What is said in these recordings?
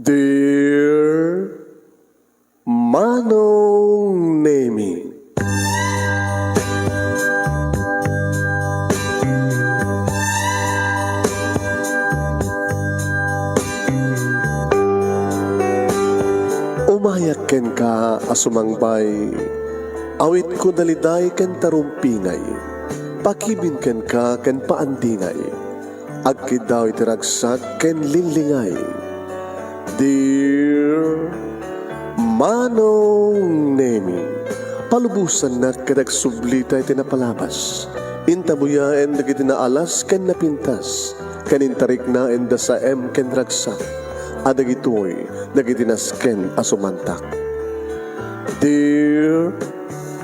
Dear Manong Nemi, umayak ken ka asumangbay, awit ko daliday ken tarumpingay, pakibin ken ka ken paandingay, agkid daw itiragsak ken linlingay. Dear Manong Nemi, palubusan na kadag sublita iti napalabas, intabuyaen na kiti naalas ken napintas, kanintarik na enda sa ken ragsak, adag ito'y nagitinasken asumantak. Dear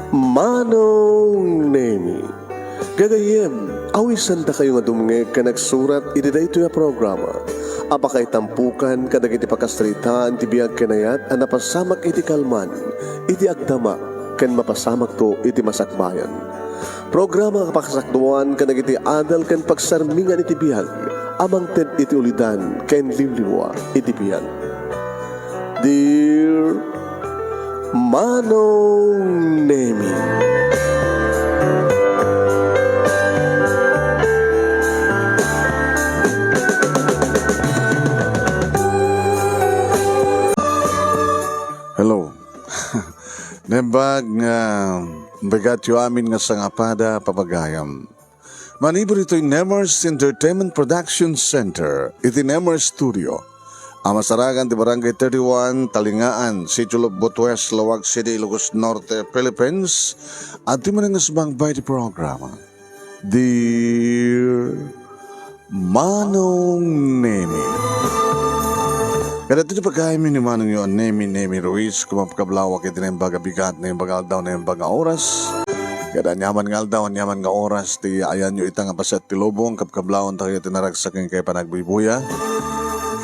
Manong Nemi, gagayem, awisan da kayo nga dumngeg ka nagsurat iti daytoy a programa. Apakay tampukan kadag iti pakastrita ti biyag kanayat a napasamak iti kalman, iti agdama, ken mapasamak to iti masakbayan. Programa kapakasakduan kadag iti adal ken pagsarmingan iti biyag, amang ted iti ulidan ken liwliwa iti biyag. Dear Manong Nemi, hello. Nembag nga bagat yu amin nga sangapada papagayam. Manibur ito'y Nemers Entertainment Production Center, iti Nemers Studio. Amasaragan di Barangay 31, Talingaan, Sitio Lobot West, Lawag City, Ilocos Norte, Philippines. At di man nga sumangbay di programa. Dear Manong Nemi, kada ito pagkain ni Manong yun, Nemi Ruiz, kumapakablawak ito na yung baga bigat, na yung baga aldaw, na yung baga oras. Kada nyaman nga aldaw, nyaman nga oras, ti ayan nyo itang apaset tilobong, kapkablawon tayo tinaragsak yung kay panagbibuya.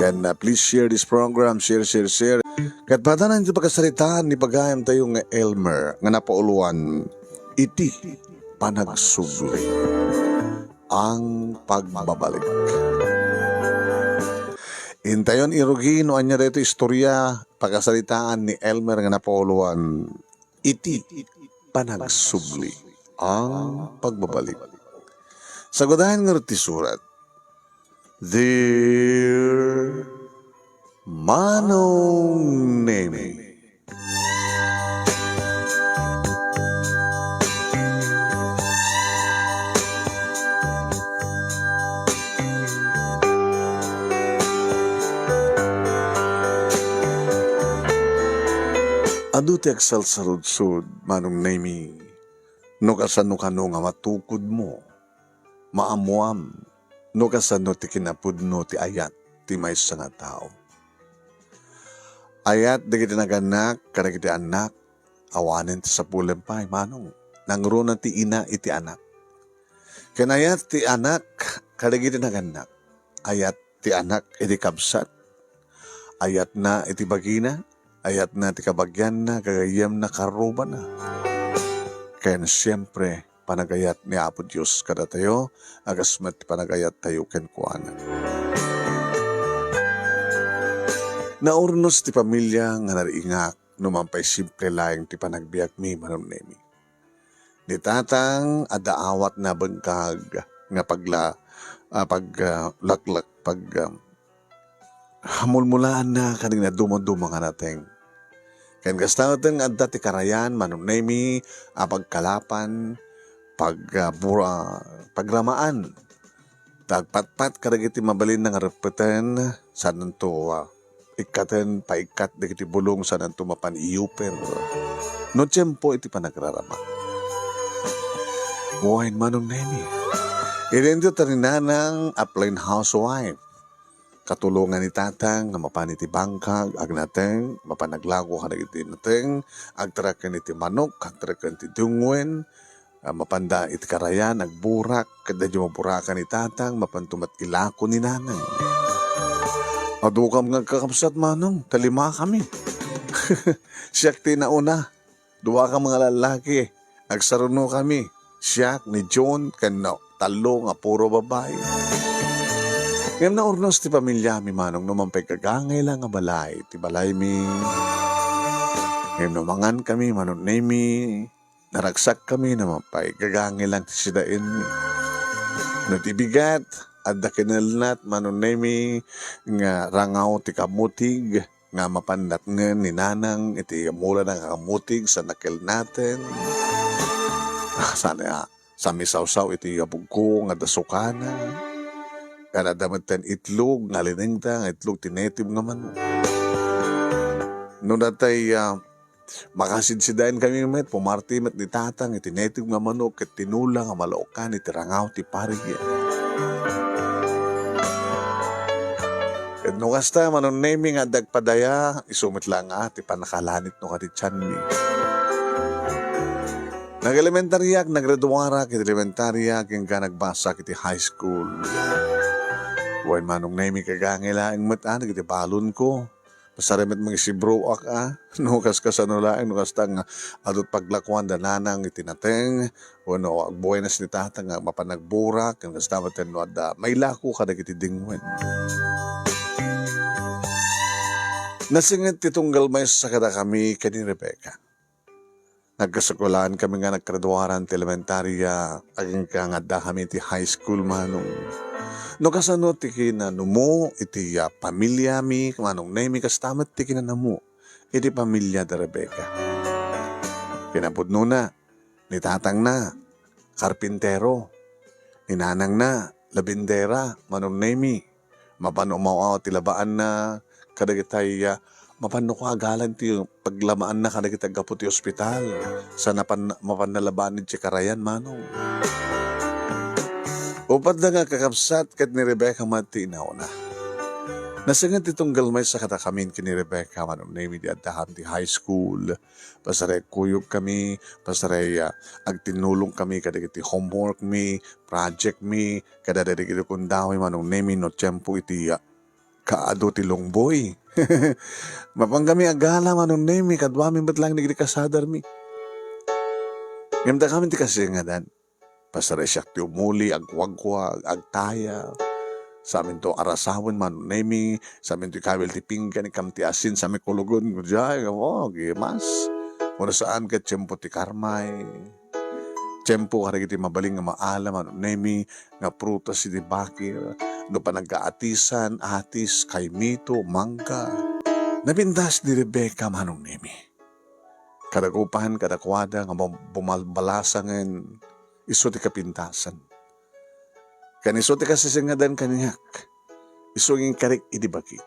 Can please share this program, share. Kat padanan ito pagkasaritaan ni pagayam tayo nga Elmer, nga napauluan, iti panagsubli, ang pagbabalik. Intayon irugi no anya dito istorya pagkasalitaan ni Elmer nga napauluan, iti panagsubli, ang pagbabalik. Sagudahan nga riti surat, Dear Manong Nemi, adu ti aksal sarudsud, Manong Nemi, no kasano kano nga matukod mo, maamuam, no kasano ti kinapudno ti ayat, ti maysa nga tao. Ayat, di kiti naganak, kada kiti anak, awanin ti sa pulempay, Manong, nangruna ti ina iti anak. Kanayat ti anak, kada kiti naganak, ayat ti anak iti kabsat, ayat na iti bagina, ayat na ti kabagyan na, kagayam na karuba na. Kaya siyempre, panagayat ni Apo Diyos kada tayo, agasmat panagayat tayo kenkuanan. Naurnos ti pamilya nga nariingak, numampay simple laing ti panagbiag mi, Manong Nemi. Ni tatang adaawat na bangkag nga paglaklak, hamulmulaan na kaning na dumoduma nga nating. Kaya gastawatan nga adda ti karayan, Manong Nemi, pagkalapan, pagramaan, tagpatpat kadagiti mabalin nga repetan, saan to ikaten, paikat, digiti bulong, saan to mapan iuper. No tiyempo iti panagrarama. Buhayin, Manong Nemi. Ilendo tarinanang a plain housewife. Katulungan ni tatang nga mapan iti bangkag, agnateng, mapanaglago ka nagiti nateng, agtrakan iti manok, agtrakan iti dungwen, mapanda iti karayan, agburak, kada di maburakan ni tatang, mapantumat ilako ni nanang. Adukam nga kakapsat, Manong, talima kami. Siyak tinauna, duwa ka mga lalaki, agsaruno kami, siyak ni John, kano, talo nga puro babae. Ngayon na urnos ti pamilya mi manong numampay kagangay lang nga balay. Ti balay mi. Ngayon numangan kami manong nemi. Naragsak kami numampay kagangay lang ti sidain mi. No ti bigat. Adda kinalnat manong nemi. Nga rangaw ti kamutig. Nga mapandat nga ni nanang. Iti mula ng kamutig sa nakil natin. Sana sa misaw-saw iti abugko nga dasukanan. Kada damat ten itlog, nalinengta, itlog tinetib naman. No natay makasidsidain kami met, pumarti met ni tatang, itinetib nga manok, ket tinula nga malaukan, itirangaw, ti parigya. Ket no kasta, manon nemi nga dagpadaya, isumit lang ti panakalanit no kati tiyan mi. Nag-elementaryak, naggraduara, kit elementaryak, yung ka nagbasa kiti high school. Huwag manong nemi kagangila ang matan, kiti balon ko. Pasarimet mga si bro nukas ka sa nulaing, nukas tang adot paglakwan dananang itinateng, no, buhay na sinitatang mapanagburak, nukas dapat yan may lako ka na kiti dingwen. Nasingit titunggal may sakada kami kani Rebecca. Nagkasukulaan kami nga naggraduaran ti elementarya, aging kangada kami ti high school manong. No kasano ti kinanumo iti pamilya mi, manong nemi kastamat ti kinanamu, iti pamilya da Rebecca. Kinapudno na, ni tatang na, karpintero, ni nanang na, labindera, manong nemi, mapano umaw ti labaan na, kadagitay mapano ko agalan ti paglamaan na kadagitay gapu ti ospital, sa mapanalabaan ni Chikarayan manong. Upat na nga kakapsat kat ni Rebecca mati inauna. Nasangat itong galmay sa katakamin kini Rebecca manong nemi di adaham di high school. Pasaray kuyog kami, pasaray agtinulong kami kadagiti homework mi, project mi, kadadagiti kundawi manong nemi no tiyempo iti kaado ti longboy. Mapang kami agala manong nemi kadwami ba't lang nagdi kasadar mi. Ngamda kami ti kasi nga dan. Pasaray siya ti umuli, agwagwag, agtaya. Sa amin to arasawan manong nemi, sa amin to ikawil ti pinggan, ikam ti asin, sa amin kulugon, gudjay, gimas. Kung saan ka tiyempo ti karmay. Tiyempo karagiti mabaling nga maala manong nemi, nga prutas si di bakir, no pa nagkaatisan, atis, kaimito, mangga. Napindas ni Rebecca manong nemi. Kadagupahan, kadakwada, nga bumalbalasangan, iso ti kapintasan. Kaniso ti kasisingadan kanyak, iso nging karik idibaki.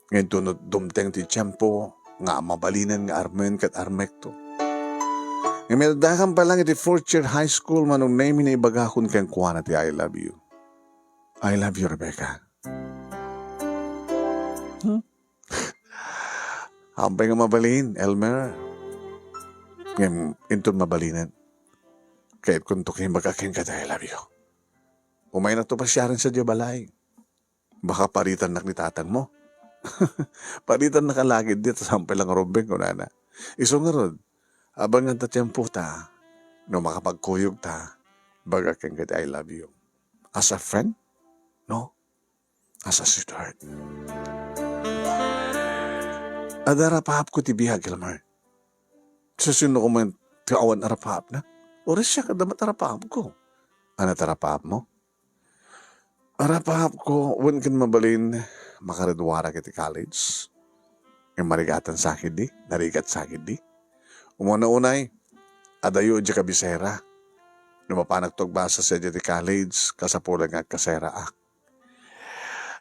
Ngayon tunod dumteng ti tiyempo, nga mabalinan nga armen kat armekto. Ngayon medadakan pa lang iti 4th year high school manong nemi na ibagakon kang kuha na ti I love you. I love you, Rebecca. Hampay nga mabalin, Elmer. Ngayon, intun mabalinan. Kahit kung tukin magkakin ka I love you. Umay na to pa siya rin sa Diyo balay. Baka paritan na ni tatang mo. Paritan na kalagid dito sampay lang robeng ko na. Iso nga rod, abang nga tatiyempo ta, no makapagkuyog ta, bagakin ka I love you. As a friend? No? As a sweetheart. Adara pahap ko ti bihag, Elmer. Susino ko man tiawan arapahap na. Oras siya kadamat arapahap ko. Ano tarapahap mo? Arapahap ko, when kan mabalin, makaradwara kiti college. Yung marigatan sa akin di, narigat sa akin di. Umuna-unay, adayo di kabisera. Lumapanag togbasa sa di college, kasapulang nga kasera ak.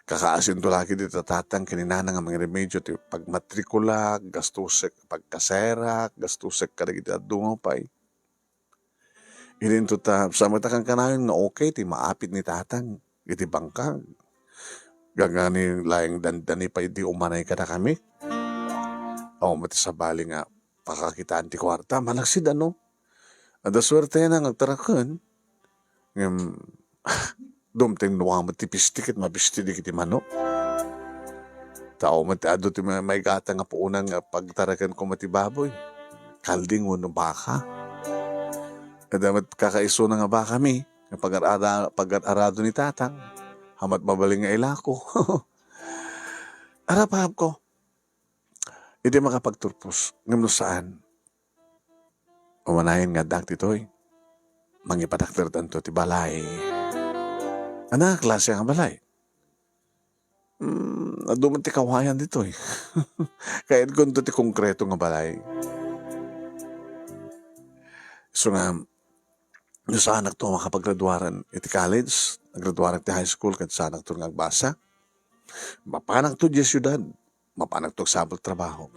Kakaasin to lagi di tatatang kininana nga mga remedyo ti pagmatrikula, gastusek pagkasera, gastusek kadagiti adungaw pa'y. Ilin to ta, sa matakang kanayon nga okay, ti maapit ni tatang, iti bangkag. Gagani laing dandani pa iti umanay ka na kami. O, mati sa bali nga, pakakitaan ti kwarta, malaksid ano. At swerte na ngagtarakan, dumteng nuwa mo ti pistikit, mapistidik iti mano. Tao mati ado ti may gata nga po unang pagtarakan ko mati baboy. Kalding uno baka. Kadamat kakaiso na nga ba kami, pag-arado ni tatang, hamat mabaling nga ilako. Arapahap ko, hindi makapagturpos. Ngam saan? Umanahin nga dak ditoy. Mangipadakter tanto ti balay. Ana, klase ang balay. Aduman ti kawayan ditoy. Kahit kung ti konkreto nga balay. So nga, sa anak to makapaggraduaran iti college, naggraduaran ti high school, kat sa anak to nagbasa. Mapanak to di syudad, mapanak to sabal trabaho.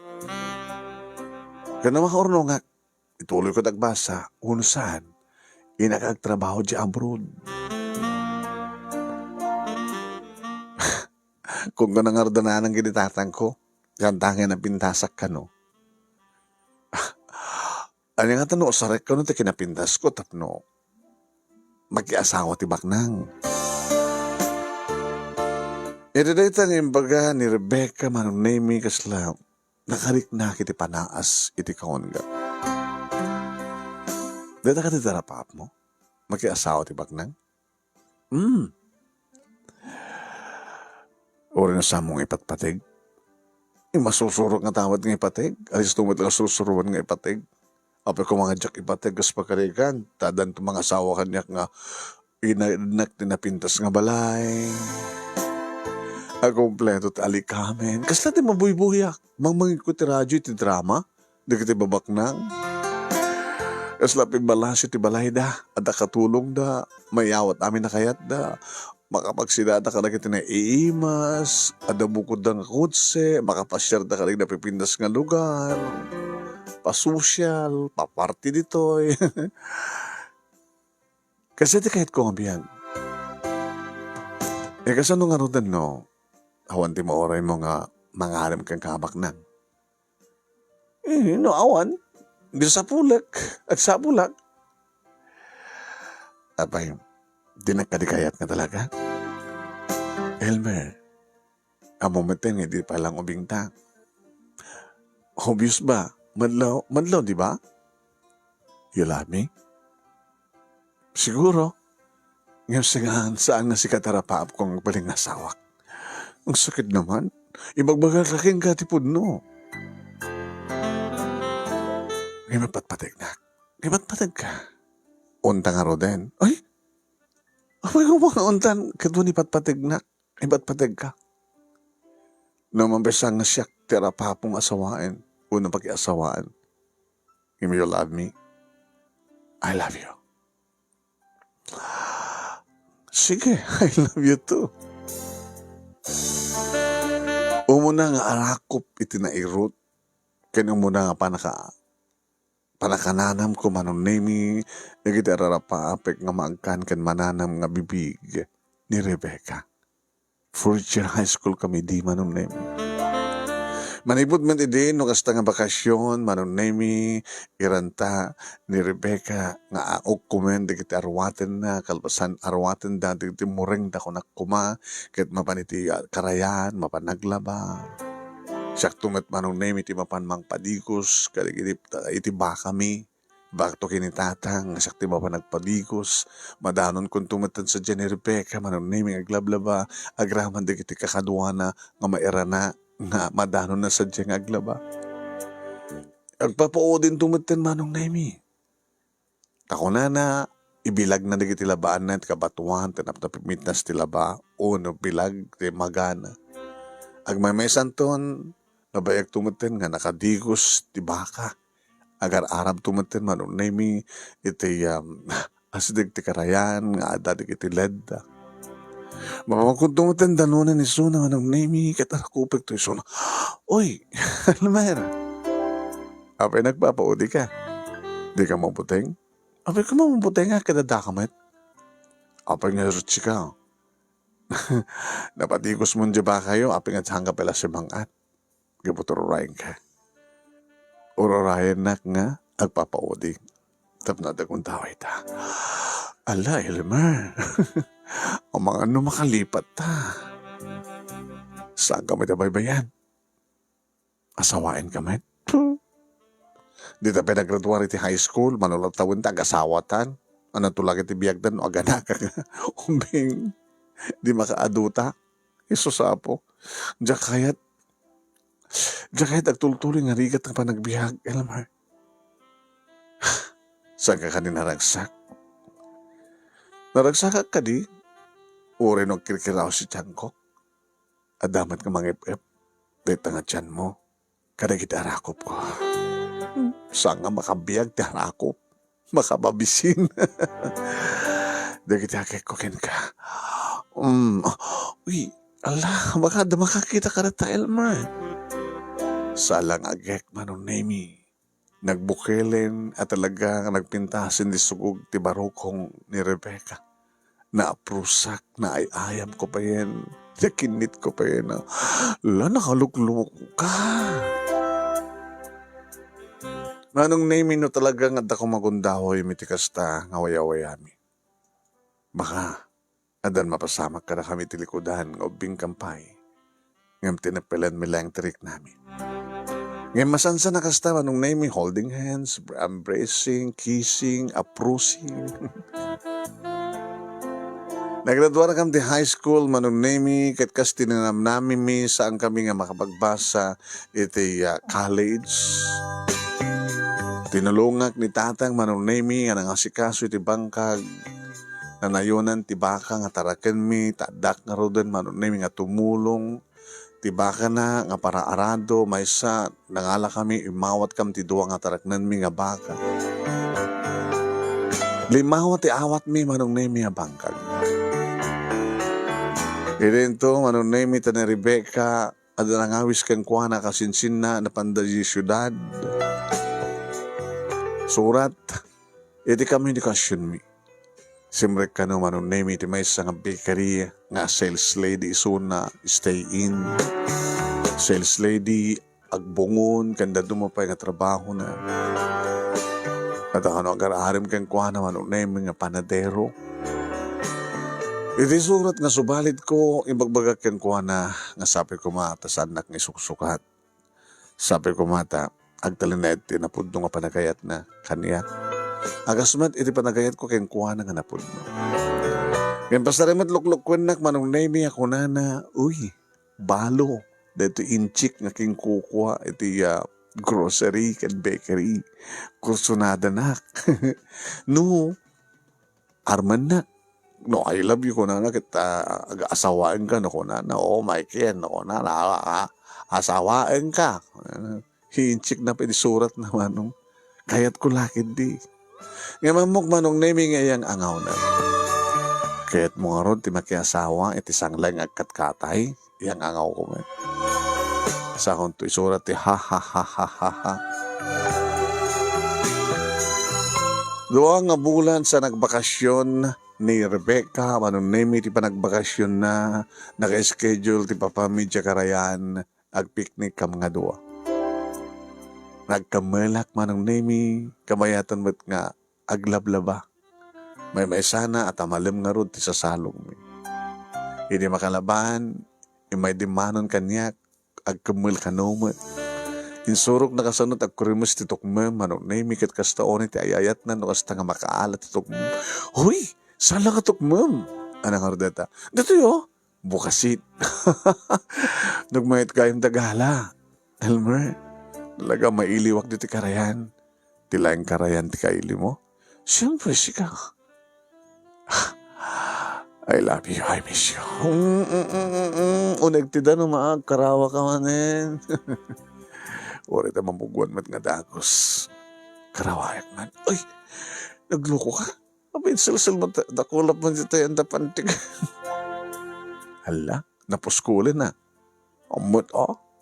Kaya na makaurno nga, ituloy ko nagbasa, kung saan, inakagtrabaho di abroad. Kung ka nangardanan ng ginitatan ko, kantangin ang pintasak ka, no? Ano nga tanong, sarek ka no, ti kinapintas ko, tapno, mag-iasawa ti baknang. Idadaytan yung baga ni Rebecca manong name kasla, nakarik na kiti panaas iti kaon nga. Dada ka ti darapap mo, mag-iasawa ti baknang? Ori na sa mong ipatpatig. Masusurok nga tawad nga ipatig. Alis tumot nga susuruan nga ipatig. Apay ko mga jak ipatig kas pakarikan. Tadan to mga asawa kanyak nga inanak tinapintas nga balay. Kompleto ti alikamen. Kasla ti mabuy-buyak. Mangmangit ko ti radyo ti drama. Di kiti babak nang. Kasla pimbalasyo ti balay da. Ada katulong da. Mayawat amin na kayat da. Makapagsidada ka na kita na iimas, ada bukod ng kutse, makapasyar da ka rin na pipindas nga lugar, pasosyal, paparty dito. Kasi di kahit ko nga biyan. Kasi ano nga rodan, no? Awan ti mo oray mo nga mangarim kang kabak nang. No, awan. Di sa pulak. At sa pulak. Abay, di nagkadikayat nga talaga. Elmer, ang momenten hindi pa lang ubingta. Obvious ba? Madlaw, di ba? You love me? Siguro. Ngayon singahan saan nga si katarapap kong baling nasawak. Ang sakit naman. Ibagbagal kaking katipod no. Ngayon patpatag na. Ngayon patpatag ka. Unta nga ro din. Ay! Apay ko mga untan. Kadwa ni patpatag na. Iba't patag ka. Namambesang nga siyak terapapong asawain. Unang pag-iasawaan. If you love me, I love you. Sige, I love you too. Umuna nga arakop iti nairot. Kanya muna nga panakananam ko manong nemi. Nagitararapa apek nga maagkan kan mananam nga bibig ni Rebecca. First year high school kami di manong nemi. Manibot man din no kasta nga bakasyon manong nemi iranta ni Rebecca nga aok kumen di kita arwaten na kalpasan arwaten da di mureng da ko nakuma ket mapaniti karayan mapanaglaba. Siyak tumet manong nemi ti mapan mang padigos kaligidip iti bakami. Bakto kinitatang, siyak ti mapan nagpadigos. Madanon kung tumetan sa Jenny Rebecca manong nemi aglablaba agraman di kiti kakaduana nga mairana nga madanon na sa diyang aglaba. Agpapao din tumetan manong nemi. Tako na ibilag na di kiti labaan na kabatuan tinaptapimit na sa tilaba o no bilag ti magana. Agmay santon nabayag tumetan nga nakadigos ti baka. Agar arab tumetan manong nemi iti asdig ti karayan nga adadig iti ledda. Mapapagkong tumetan danunan ni Suna manong nemi katarakupik to Suna. Oy, Almer. Apay nagpapaudi ka. Di ka mabuteng? Apay ka mabuteng nga kadadakamit. Apay nga rutsi ka. Napatigos mo dyan ba kayo? Apay nga tsanga pala si Mangat. Gaputurayin ka. Urarayan nak nga agpapaudi. Tapos kung taway ta. Ala, Elmer. O mga ano makalipat ta. Saan kami tabaybayan? Asawain kami? Di ta pinagraduari ti high school, manulatawin ta, agasawatan. Ano tulagi ti biyagdan o agana ka. Umbing. Di makaaduta. Isusapo. Diya kahit agtultuloy nga rigat ng panagbiag. Alam mo, saan ka naragsak? Naragsak ka di? Uri nung kirkiraw si Tiangko. Adamat ka mga ip-ip. Dito nga tiyan mo. Kada kita harakop ko. Saan nga makabiyag ti harakop? Makababisin. Dito kita kikukin ka. Uy, ala, makakita ka na ta, Elmer. Salang agek manon nemi. Nagbukelen at talaga nagpintasin di sugog ti barokong ni Rebecca. Naaprusak, naayayam ko pa yan. Nakinit ko pa yan. Nakalukluk ka. Manong nemi no talaga nga da ko magundahoy mitikas ta nga wayawayami. Baka, adan mapasamak ka na kami tilikudan ng ubing kampay. Ngam tinapilan mi lang trik namin. Ngam masansa na kasta manong nemi holding hands, embracing, kissing, approaching. Nagradwa na kami di high school, manong nemi, kat kas tinanam namin mi saan kami nga makapagbasa iti college. Tinulungak ni tatang manong nemi nga nangasikaso iti bangkag. Nanayunan ti baka nga taraken mi, tadak nga roden manong nemi nga tumulong. Ti baka na nga para arado, maysa nangala kami imawat kam ti duwa nga taraknan mi nga baka. Limawat ti awat mi manong nemi nga bangkag. Irento, manong nemi ta ni Rebecca, at nangawis kang kuha na kasinsin na napandayi syudad. Surat, iti kami edukasyon mi. Simrek ka no manong nemi ti may nga bakery, nga sales lady isuna, stay in. Sales lady, agbungon, kanda dumapay nga trabaho na. At ano, agaraharim kang kuha na manong nemi nga panadero. Iti surat nga subalit ko, ibagbagak kang kuha na nga sabi ko mata sa anak nga suksukat. Sabi ko mata, agtalinet tinapudno nga panagayat na kaniya. Agasmat iti panagayat ko kang kuha na nga napudno. Ngayon pasarimat lukluk nak manong nemi ako na, uy, balo. Dito inchik nga king kukuha iti grocery and bakery. Kursunada nak. No, arman nak. No, I love you ko na kita asawaan ka no ko na. Oh my ken no ko na asawaan ka. Hinchik na pwede surat naman nung kayat ko lakid di. Nga mamok manong nemi ngayang angaw na. Kayat mo nga ron ti makiasawa iti sanglang agkat-katay iyang angaw ko nga. Sa akong to isurat ti ha ha ha ha ha ha. Doa nga bulan sa nagbakasyon ni Rebecca, manong nemi ti panagbakasyon na naka-schedule ti papamidya karayan ag-picnic ka mga dua. Nagkamalak manong nemi, kamayatan mo't nga aglablaba. May sana at amalim nga rod ti sasalong mi. Hindi makalaban, imay dimanon kanyak, agkamul kanomot. Insurok na kasanot agkurimus ti tukmem, manong nemi kat kastaon ti ayayat na no kasta nga makaalat ti tukmem. Huy! Saan lang ka tukmem? Anang ardeta? Dito yo, bukasit. Nagmayat kayong dagala. Elmer, talaga mailiwak dito karayan. Tilaing karayan ti kaili mo. Siyempre, sika. I love you, I miss you. Unag ti no maag, karawa ka manen. Uri ta mabuguan mat nga dagos. Karawayak man. Uy, nagloko ka? Abay, silsil mo, dakulap mo dito yung dapantig. Hala, napuskulin na. Amot,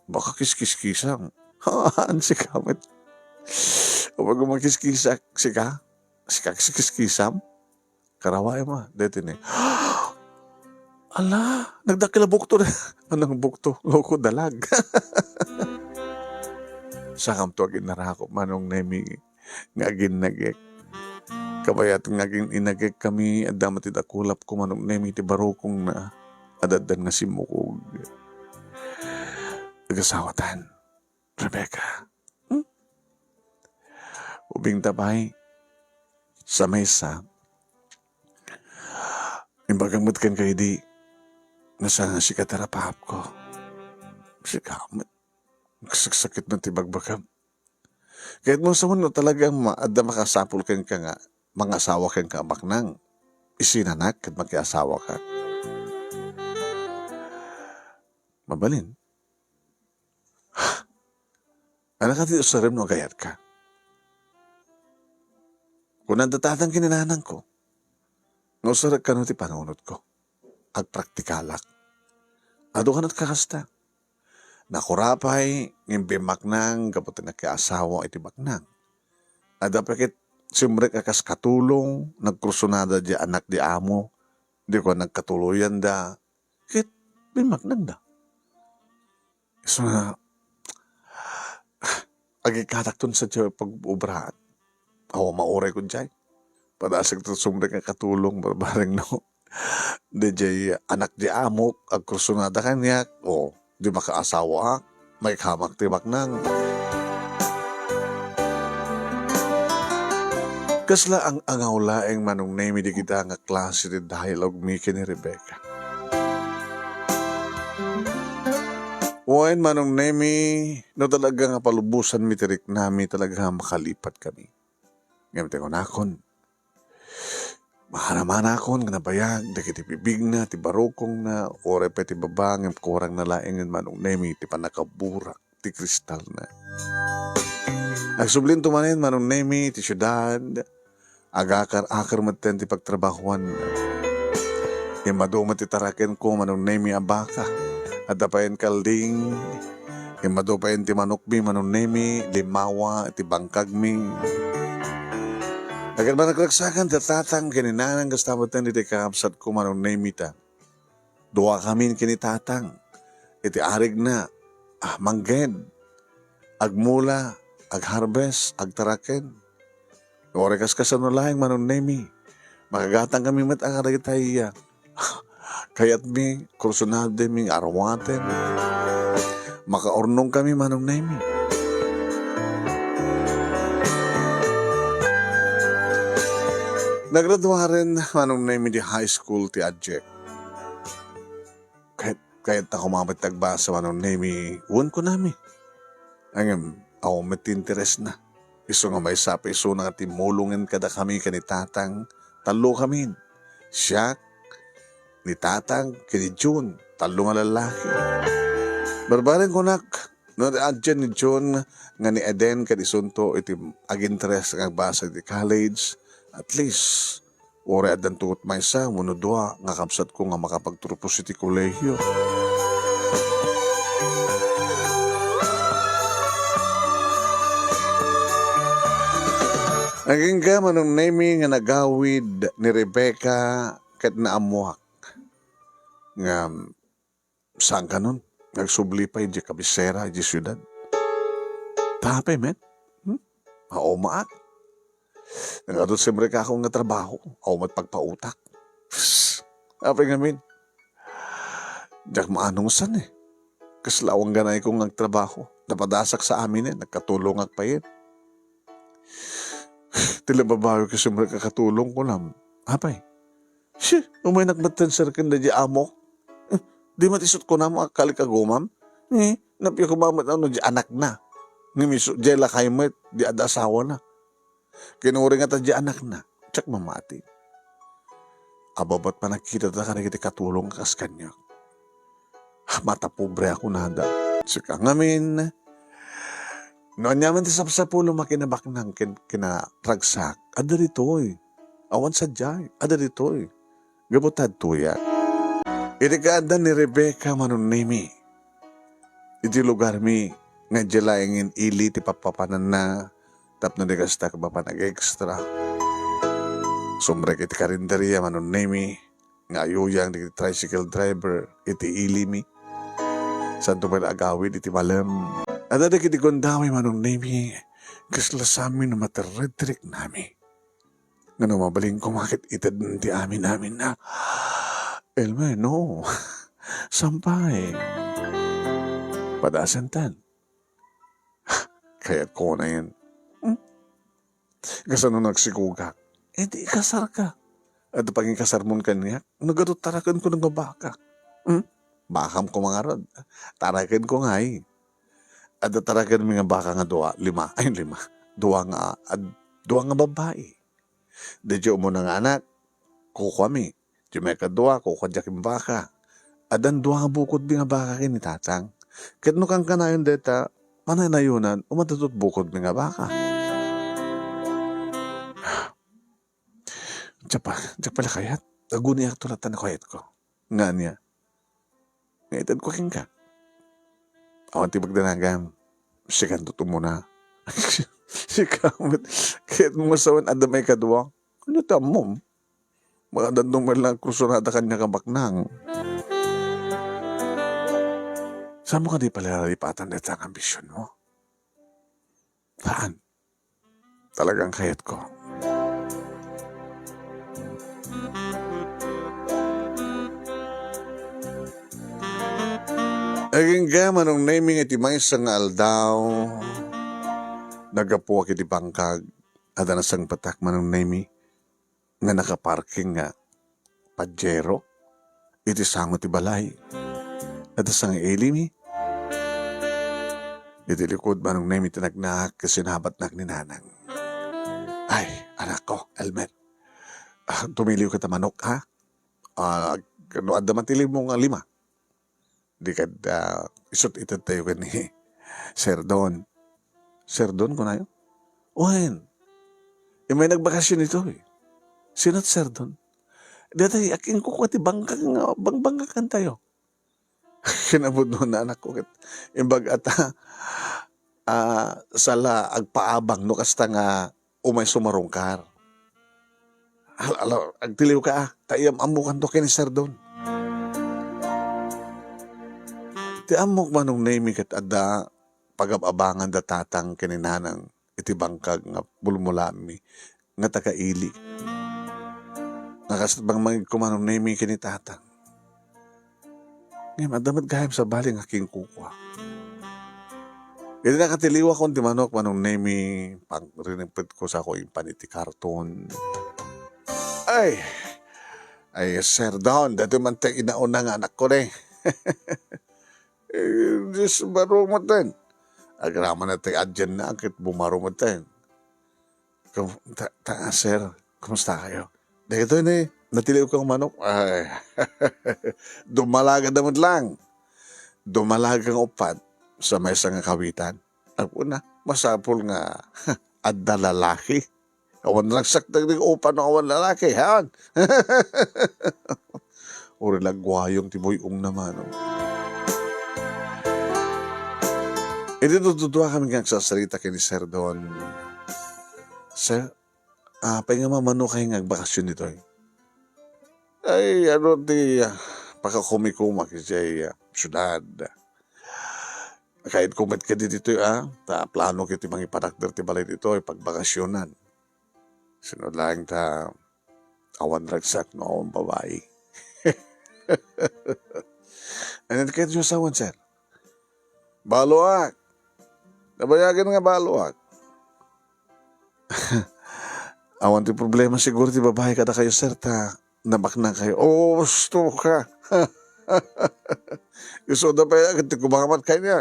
baka kiskis-kisang. Haan si kamit. O pag umakiskisak, sika kiskis-kisam. Karaway mo, dito ni. Ala, nagdakila bukto na. Anong bukto? Loko dalag. Sakam to agin narakop, manong nemi, ngagin nagek. Kabayat ngaging inagek kami, at damat itakulap ko manong nemi ti barokong na adadan nga simukog. Nagasawatan, Rebecca. Ubing tabay, sa mesa, imbagamot kan kayo di, nasa nga si katarapahap ko. Si kamat. Nagsakit ng tibagbagam. Kahit mo sa mundo talagang maada makasapul ka nga, mga asawa kang kamak nang isinanak at mag-asawa ka. Mabalin. Anak ka dito sa rin no gayat ka. Kung nandatatang kininanang ko, ngusarag ka no ti panunod ko. Ag praktikalak. Ado ka na't kakasta. Nakurapay, ngimbimak nang, kapag nagkaasawa iti baknang. Ada pakit, simre kakas katulong, nagkrusunada di anak di amo, di ko nagkatuluyan da, kit bimak nang da. So na, agikatakton sa tiyo pag-ubrahan. Awa mauray ko dyan. Padasig to sumre ka katulong, barbareng no. Di jay anak di amo, agkrusunada kanya, o, di makaasawa, may kamak tibak nang. Kasla ang angaw laeng manong name di kita nga klase di dialogue mi ni Rebecca. Wain manong name no talaga nga palubusan mi tirik nami talaga nga makalipat kami. Ngayon ko nakon. Maharaman akon nga nabayag, dagiti pibig na, ti barokong na, ore pa ti babang, kurang na laing manong nemi, ti panakaburak, ti kristal na. Agsublin tumanin manong nemi, ti syudad, agakar-akar maten ti pagtrabahuan. Yung madumat ti taraken ko manong nemi abaka, at dapayin kalding, yung madupayin ti manukbi manong nemi, limawa, ti bangkagmi. Agar ba nagragsakan, tatatang kininanang gastabatan iti kakapsat ko manong naimita. Dua kami kinitatang. Iti arig na, mangged, agmula, agharvest, agtaraken. Orekas kasanulaing manong naimi. Makagatang kami mat ang aragitaya. Kayat mi, kursunade mi, arawaten. Makaornong kami manong naimi. Nagradwa rin manong naimi di high school ti adjek. Kahit ako mamatagba sa manong naimi, uwan ko nami. Ang ako matinteres na. Iso nga may sapi, iso nga timulungin kada kami kanitatang, talo kami. Siya, ni tatang, kini June, talo nga lalaki. Barbarin ko nak, no adyan ni June, nga ni Eden, kanisunto, iti aginteres nga basa di college. At least, ore adan tuot maysa, munudwa, nga kapsat ko nga makapagturupos iti kolehyo. Naging ka manong nami nga nagawid ni Rebecca kat naamuhak. Nga, saan ka nun? Nagsubli pa yung kabisera, yung syudad. Tapay, men. Maak. Nangadot siyempre ka akong nga trabaho. Ako matpagpautak. Apay ngamin. Diyak maanong san eh. Kaslawang ganay kong nagtrabaho. Napadasak sa amin eh. Nagkatulong pa yun. Tila babayo ka siyempre kakatulong ko lang. Apay. Umay nakbatan sir kan na di amo. Di matisot ko na mga kalikagumam. Napiya ko mamat ano di anak na. Ngimiso, jela kayo mo di ada asawa na. Kinuri nga ta di anak na. Tsak mamati. Ababat pa nakita ta ka na kita katulong kas kanya. Mata pobre ako nada. Sika ngamin. Noon naman ti sapsapulo makinabak ng kinaragsak. Ada rito'y. Awan sadyay. Ada rito'y. Gabutad tuya. Itikada ni Rebecca manunimi. Iti lugar mi. Nga jelaingin ili ti papapanan na. Tap na digasta ka ba pa nag-extra. Sumrek iti karinderya manunimi. Nga ayuyang di tricycle driver. Iti ili mi. Santo pa agawid iti malam. At ada kiti gondaway manunimi. Kasla sa amin na materetrik nami. Nga mabaling kumakit itad ti amin na. Elme, no. Sampay. Padasantan. Kaya't ko na yan. Kasi nung nagsikugak, di kasar ka. At paging kasar mo kanya, nagadot tarakan ko ng babaka. bakam ko mga rod. Tarakan ko nga eh. At tarakan mga baka nga lima. Duwa nga babae. Dadyo mo nga anak, kuko kami. Di may kadua, kuko jakim baka. Adan duwa nga bukod nga baka kini tatang. Ket no kang kanayon deta, panay na yunan, umatutut bukod nga baka. Diyak pala kayat. Aguni ak tulatan na kayat ko. Nga niya. Ngayon ko king ka. Awan tibag danagam. Sikan tuto mo na. Sikamot. Kahit mo masawan adamay kadwa. Ano tamom? Mga dandong man lang krusunada kanya kabaknang. Saan mo ka di pala lipatan na ang ambisyon mo? Saan? Talagang kayat ko. Aging gaman ng naming iti may isang aldaw, nagapuwak iti bangkag, at anasang patak man ng nami, nga nakaparking nga, Pajero, iti sangot ti balay, at asang ilimi, iti likod man ng nami tinagnak, kasi nahabat nak ni nanang. Ay, anak ko, Elmer, tumiliw ka tamanok, ha? Kano adaman tili mo nga 5. Di kad isot itat tayo ka ni Sir Don. Sir Don ko na yun? Ohen. May nagbakasyon ito eh. Sinat Sir Don? Dati aking kukwati bangkan tayo. Kinabot doon na anak ko. Imbag ata sala agpaabang no kasta nga umay sumarungkar. Agtiliw ka tayam amukan to kini Sir Don. Ti amok manong nami kat ada pagababangan da tatang kininanang iti bangkag nga bulmulami nga takaili. Nakasat bang mangig kumanong nami kini tatang. Ngayon, adamat gayam sa baling aking kukwa. Iti nakatiliwa kong ti manok manong nami pang rinipit ko sa ko yung paniti karton. Ay, Sir Don, dati man tayo inauna nga anak ko na Diyos baro mo tayo. Agrama na tayo adyan na akit bumaro mo tayo. Sir, kumusta kayo? Dahil ito na natiliw kang manok. Ay, dumalaga damod lang. Dumalaga kang upat sa may isang kawitan. Ako na, masapol nga adda lalaki. Awan lang saktag ng upan ng awan lalaki. Hawan. Uri lagwayong tiboyong naman. Hindi tutuwa kami nga sa salita kay ni Sir Don. Sir, pahinga mamano kayo nga bakasyon dito eh. Ay, pakakumikuma kasi syudad. Kahit kumit ka dito plano kiti mga iparakter ti balay dito ay pagbakasyonan. Sunod lang awan ragsak no awan babae. Ano kayo siya sawan, sir? Baluak. Nabayagan nga baluak. Awan ti problema siguro ti babae kada kayo, sir, nabak na kayo. Gusto ka. Isuda pa yan, ti kumangamat kayo niya.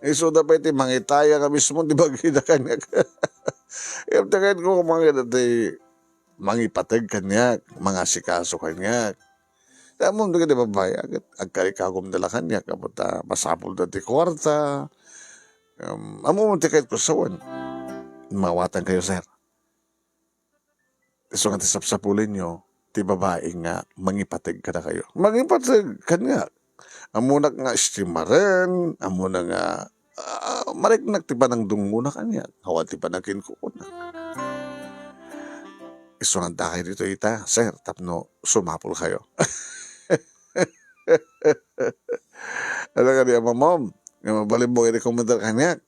Isuda pa iti mangitaya ka mismo, di ba kita kanya. Yung tagayin ko kumangit iti mangipatag kanya, mga sikaso kanya. Tamon di ka di babae, agkarikagom dala kanya, kaputa masapol na ti kwarta. Amumunti kahit kusawan. Mawatan kayo, sir. So nga ti sapsapulin nyo, ti babae nga, mangipatag ka na kayo. Mangipatag ka nga. Amunak nga istimaren, amunak nga, mariknak ti panang dunguna kanya. Hawan ti panang kinkukuna. Iso nga takay dito ita, sir, tapno sumapol kayo. Alam ka di, mom, nga mabalin mo i-recommendar kanya.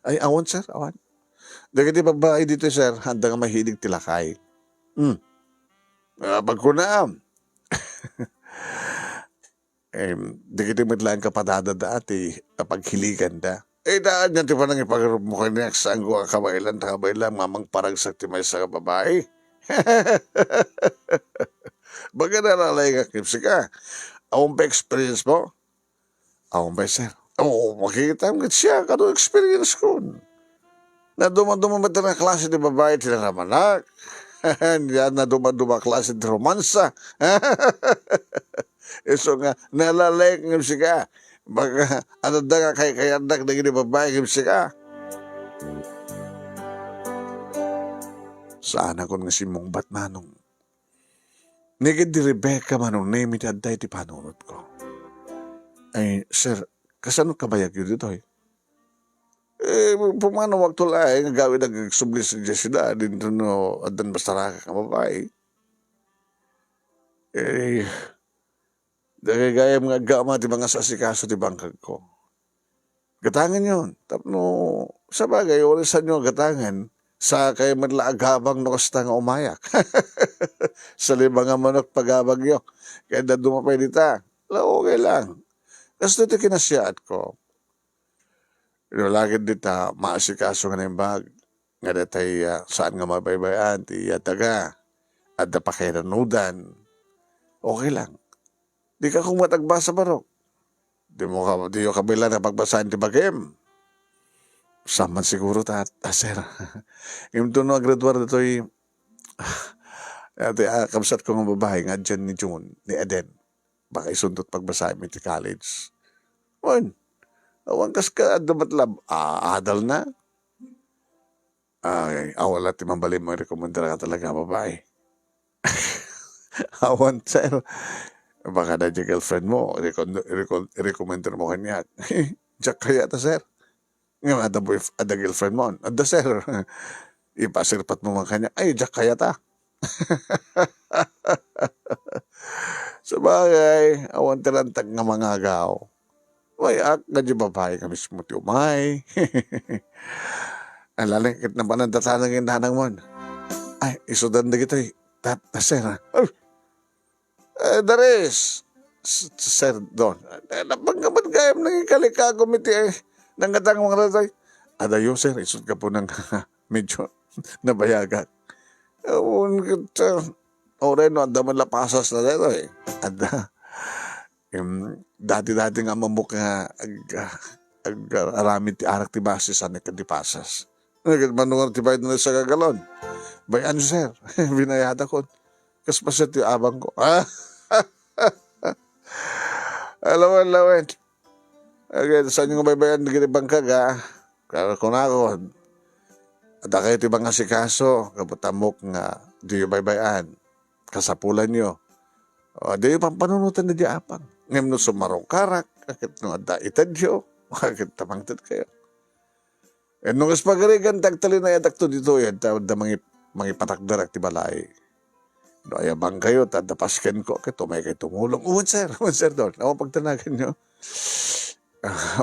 Ay, awan, sir, awan. Dahil di babae dito, sir, handa nga mahilig tilakay. Pag kunaam. Di kita matlaan ka padadada ati paghiligan da. Daan yan ti pa nang ipagarup mo kanya saan ko kabaylan, mamang paragsak ti may sa babae. Baga nalalay ka, Kipsi ka. Awang pa experience mo, Ako ba, sir? Oo, makikita mo siya. Kano experience ko? Na dumaduma na klase di babae sila naman na. Yan na dumaduma klase di romansa. So nga, nalalay ng siya. Baka, ano da nga kay kayandak na gini babae ng siya. Saan ako nga si mong batmanong? Nigid di Rebecca manong name it aday ti panunod ko. Ay, sir, kasano kabayag yun dito eh? Pumano waktu lain nga gawin ang subli sa sila dito no adan basta ka babae. Dahil gaya mga gama di mga sasikaso di bangkag ko. Gatangan yun. Tapno, sa bagay, orisan nyo gatangan sa kay madlaagabang no kasta nga umayak. Sa limang nga manok pagabag nyo. Kaya na dumapay dita. Okay lang. Kasi ito kinasyaat ko. Lagid dita, maasikaso nga na yung bag. Nga datay saan nga mabaybayan, ti taga. At na pakiranudan. Okay lang. Di ka kung matagba sa barok. Di yung kabila na pagbasahan ti bagim. Saman siguro sir. Yung to no graduar dito kamsat ko ng babae nga dyan ni June, ni Eden. Baka isundot pagbasahin mi ti college. Awan kas ka adamatlab. Adal na. Ay, awala ti mambalim mo rekomendar ka talaga babae. Awan sir. Baka na dyan girlfriend mo, i-recommender mo kanya. Jack kaya ta, sir. Nga, ada girlfriend mo. Ada, sir. Ipasirpat mo mga kanya. Ay, Jack kaya ta. Sa bagay, awan tirantag nga mga agaw. Ay, nga babae ka mismo ti umay. Ang lalangkit na panandatanang yung nanang mo. Ay, isudan na kita eh. Sir, Dares, sir doon. Napanggaman gayam nang ikalikago miti nangatang mga ratay. Adayo sir, isod ka po ng medyo nabayagan. Oray no, anda man lapasas na dito eh. Ada, dati-dati nga mamuk nga aramid ti arak ti basis anik ti pasas. Manungan ti bayad na sa kagalon. Bayan sir, binayada ko. Kas pa siya ti abang ko. Alawan. Okay, saan yung baybayan na ginibang ka ga? Kunakon. At kayo ti mga sikaso, kaputamok nga, di yung baybayan. Kasapulan nyo. Di yung pampanunutan na di apang. Ngayon no sumarong karak, kakit no ada itadyo, kakit tamangtad kayo. E nung espagarigan, tagtali na yadak to dito yan, tawad na mangipatakdarak ti balay. No, ayabang kayo, tadapaskan ko, kaya tumay kayo tumulong. Sir doon. Ako pagtanagan nyo.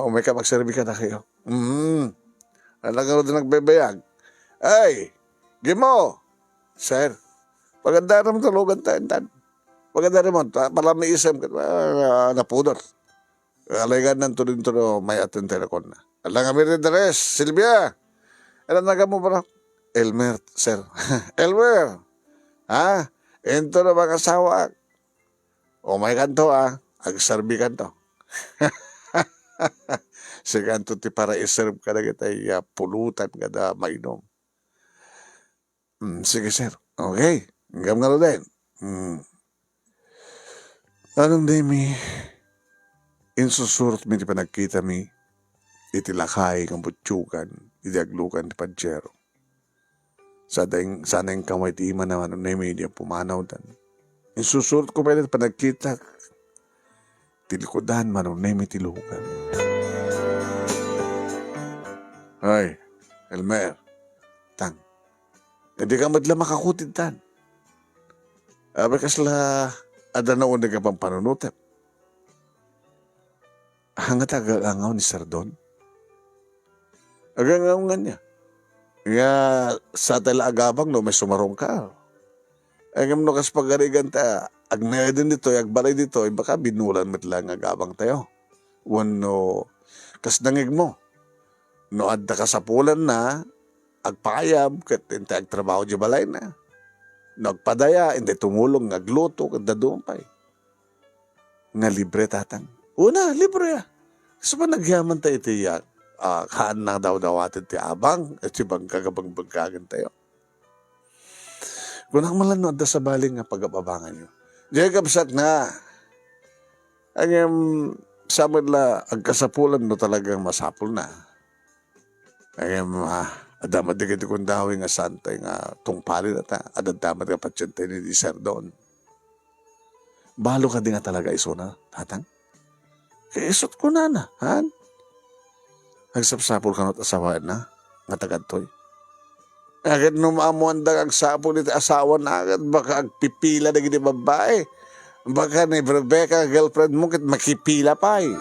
Umay ka, magserbi ka na kayo. Alam ka rin nagbebayag. Ay, Gimo! Sir, paganda naman talugan tayo. Paganda naman, pala may isam ka, napudor. Alaygan nanto din to may atin telekon na. Alang kami rin Dares, Silvia. Alam na ka mo para? Elmer, sir. Elmer! Ha? Ento na mga asawa. O may kanto agsarbi kanto. Si kanto ti para iserve ka na kita pulutan ka na mainom. Sige sir. Okay. Hanggang nga din. Anong demi? Insusurot mi ti panagkita mi. Itilakay kang putsukan. Idiaglukan ti Pajero. Sana yung kamay ti ima naman na media pumanaw dan. Isusurot ko pa rin panagkita. Tilikodan man na may tilukan. Ay, Elmer. Tang. Hindi ka madla makakutid tan. Abe kasla ada na unang ka pang panunutan. Hangat agalangaw ni Sardon. Agangaw nga niya. Nga sa tala agabang no may sumarong ka. Ang no kas pagarigan ta agnay din dito agbalay dito baka binulan met lang agabang tayo. Wano kas dangig mo. No adda ka sa pulan na agpayam ket inte agtrabaho di balay na. Nagpadaya hindi tumulong agluto ket dadumpay. Nga libre tatang. Una libre Sa ba nagyaman tayo tiyak, kaan na daw atin ti abang, at si bang kagabang bagkagan tayo. Kung malanod sa baling nga pagababangan nyo. Diyan kapsat na, ang samad la, ang kasapulan no talagang masapul na. Ang adamad di kiti kung dawi nga santay nga tungpali na ta, adadamat nga pasyente ni Sir Don. Balo ka di nga talaga iso na, tatang? Kaya isot ko na, han? Nagsapsapol ka na't asawaan na, nga tagadtoy. Agad numamuanda ang sapol nito asawa na agad, baka agpipila na gini babae. Baka ni Rebecca, girlfriend mo, kit makipila pa eh.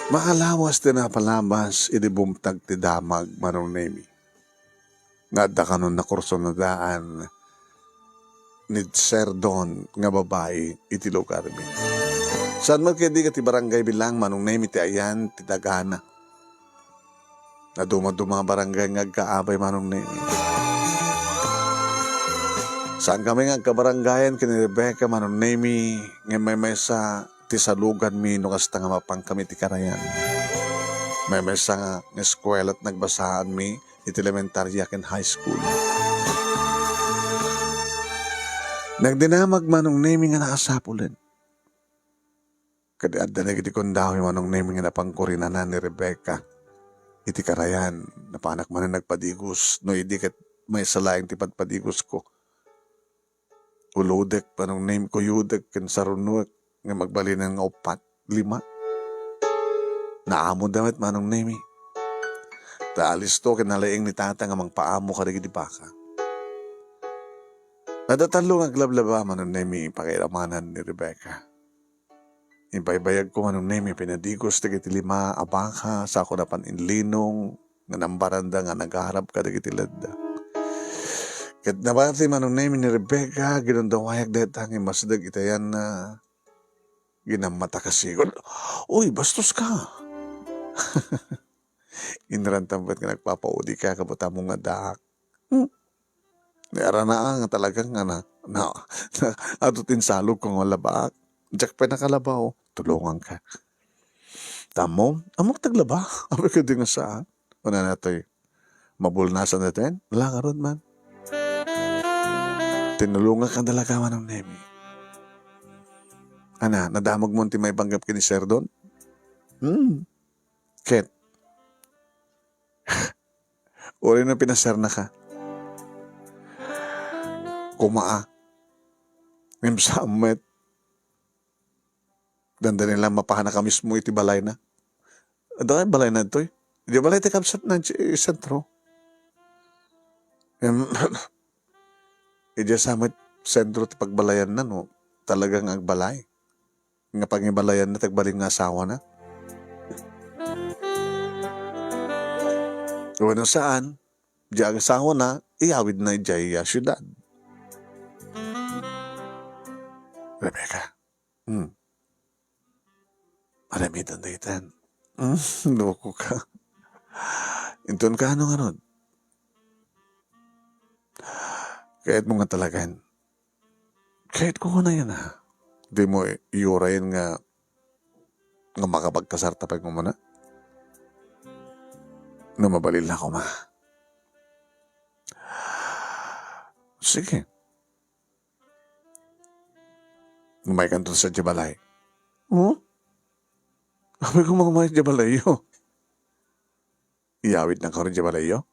Makalawas din na palabas, idibumtag ti damag manong nemi. Nada ka nun na kurso na daan ni Sir Don nga babae iti lugar mi. Saan man kaya di ka ti barangay bilang manong nemi ti ayan ti dagana. Na dumaduma barangay nga kaabay manong nemi. Saan kami nga kabarangayan kini Rebecca manong nemi nga may mesa ti salugan mi no kasta nga mapang kami ti karayan. May mesa nga eskwela at nagbasaan mi iti elementarya ken high school. Nagdinamag manong nemi nga nakasapulen. Kadi adda na iti kondawi manong nemi nga napangkurinanan ni Rebecca. Iti karayan, napanak man na nagpadigos, no idi kat may salayang ti padpadigos ko. Ulodek manong nemi ko yudek ken sarunuek nga magbalinan nga 4, 5. Naamon damit manong nemi. Taalis to kinalaing ni tata nga mangpaamo ka rin di baka. Nadatalo nga glablaba manong nemi pakiramanan ni Rebecca. Ibaybayag ko manong nemi pinadigos tigiti 5 abaka sa ako napan inlinong nga nambaranda nga nagharap ka tigiti ladda. Kat nabati manong nemi ni Rebecca ginundawayag detang imasdag itayan na ginamata kasigon. Uy, bastos ka. Inrantambat nga nagpapaudi ka kabuta mo nga daak. Nara na nga talagang nga na atutin salog kong wala baak. Diyak pa nakalabaw, tulungan ka. Tamo, amok taglaba. Abe ka din nga saan. Una natoy, mabulnasan natin. Wala ka ron man. Tinulungan ka dalaga man ng nemi. Ana, nadamag mo ti may banggap kini Sir Don? Ket. Uri na pinasar na ka. Kumaa. Ngim samet. Danda nila mapahana ka mismo iti balay na. Ada kay balay na ito eh. Di balay ti kapsat na sentro. Ija samet sentro ti pagbalayan na no. Talagang agbalay. Nga pangibalayan na tagbaling nga asawa na. Kung saan, diya ang asawa na, iawid na diya syudad. Rebecca, maramitan na itan. Loko ka. Inton ka ano nga nun? Kahit mo nga talagan. Kahit ko na yan ha. Di mo iurayin nga makapagkasartapag mo muna. No, mabalil na ako, ma. Sige. Umay ka sa Jabalay. Sabi ko mga Jabalayo. Iyawid na ka rin Jabalayo?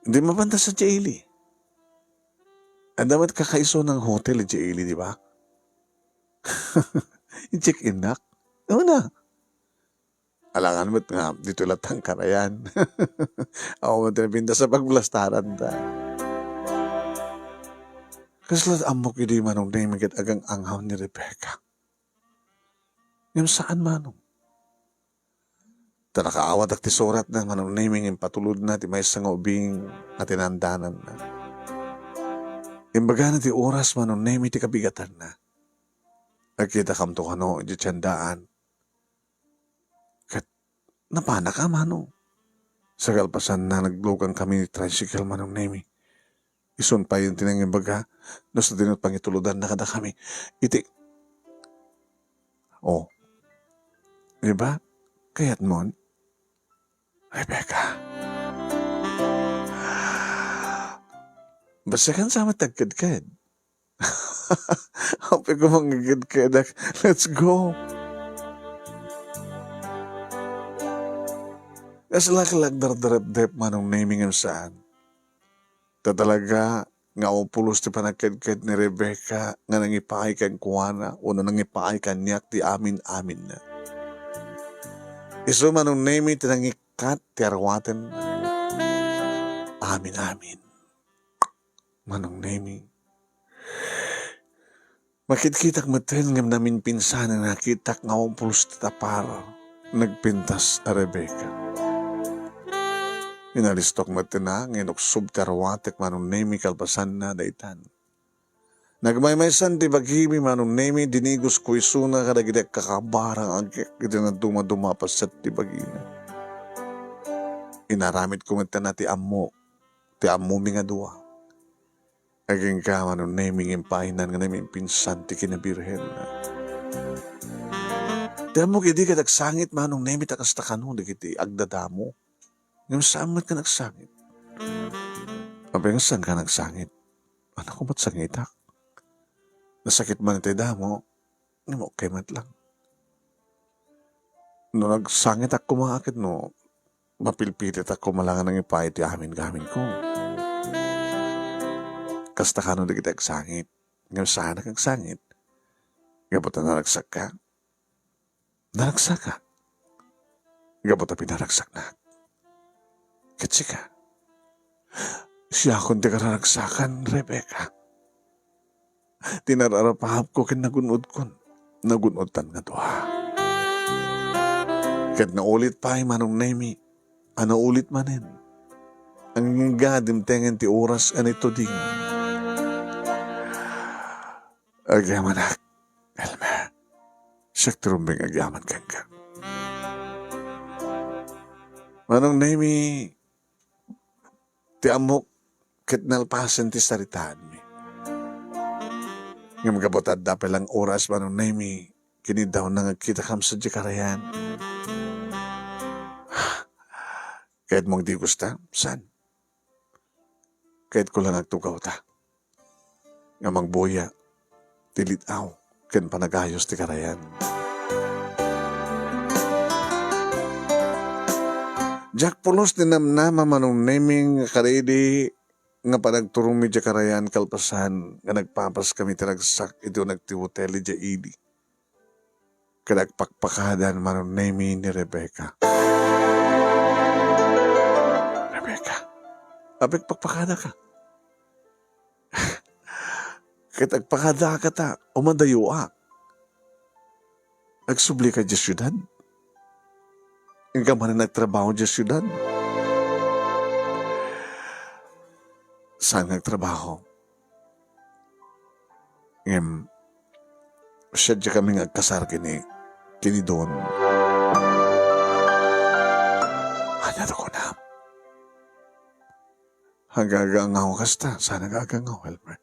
Hindi mabanda sa Jaili. Ang dapat kakaiso ng hotel Jaili, di ba? I-check-in na. Ano na? Alangan mo't nga, dito latang karayan. Ako mo tinapinta sa pagblastaran ta. Kasi lahat amok hindi manong naimigit agang anghaw ni Rebecca. Yung saan manong? Tanakaawat at tisurat na manong naimingin patulod na ti may sangobing at tinandanan na. Imbaga na ti oras manong naimi ti kabigatan na. Nagkita kam to kano, di tiyandaan. Napana ka, mano. Sa kalpasan na naglugang kami ni tricycle manong Nemi. Ison pa yung tinangin baga, no sa dinot pangituludan na kada kami. Iti, oh, di ba? Kaya't mon, Rebecca. Basta kan sama tagkad-kad. Happy ko manggagad-kad. Let's go. Kasalakalag dardarap-dep manong naming ang saan. Tatalaga nga upulos ti panagkad-kad ni Rebecca nga nangipaay kan kuwana o nangipaay kan niyak ti amin-amin na. Iso manong naming ti nangikat ti arwaten amin-amin. Manong naming. Makitkitak maten ngam namin pinsan na nakitak nga upulos ti tapar nagpintas a Rebecca. Inalistok matina, nginuksub terwatek manong nemi kalpasan na daitan. Nagmaymaysan ti baghimi manong nemi dinigos ko isuna kadagidek kakabarang agkik iti na dumadumapas ti bagina. Inaramit ko matina ti ammo mi nga dua. Aging ka manong nemi ngimpahinan nga namin pinsan ti kinabirhen na. Ti ammo kidi kadagsangit manong nemi takastakano digiti agdadamo. Ngayon saan mat ka nagsangit? Mabeng saan ka nagsangit? Ano ko ba't sangitak? Nasakit man iti damo, ngayon okay mat lang. No nagsangit ako kumakit no, mapilpilit ako malangan ng ipay ti amin-gamin ko. Kasta ka no di kita nagsangit. Ngayon saan ka nagsangit? Gabot na naragsak ka? Naragsak ka? Gabot na pinaragsak na? Katsi ka. Siya akong di kararagsakan, Rebecca. Tinararapahap ko kin nagunod kon. Nagunodan nga doha. Kat naulit pa ay manong nemi. Ano ulit manin. Ang gadim tengen ti oras anito ding. Agyaman ak, Elmer. Siyak trumbing agyaman kang ka. Manong nemi. Ti amok ket nalpasan ti saritaan mi. Ngam gabotad dapat lang oras manong nemi kini daw nang kita kam sa jikarayan. Kahit mong di gusta, san? Kahit ko lang nagtugaw ta. Ngamang buya, tilitaw, ken panagayos ti karayan. Jack pulos din namnama manong naming karedi nga panagturong mi karayan kalpasan nga nagpapas kami tinagsak ito nagtiwoteli dya idi. Kadagpakpakadan manong nami ni Rebecca. Rebecca, apik pakpakada ka. Kitagpakada ka ta, umadayo ak. Nagsubli ka dya syudad. Hingga man nagtrabaho dyan sa syudad. Saan nagtrabaho? Siya dyan kami nagkasar kini doon. Hanya ko na. Hagagangaw kasta. Saan nagagangaw, Elmer?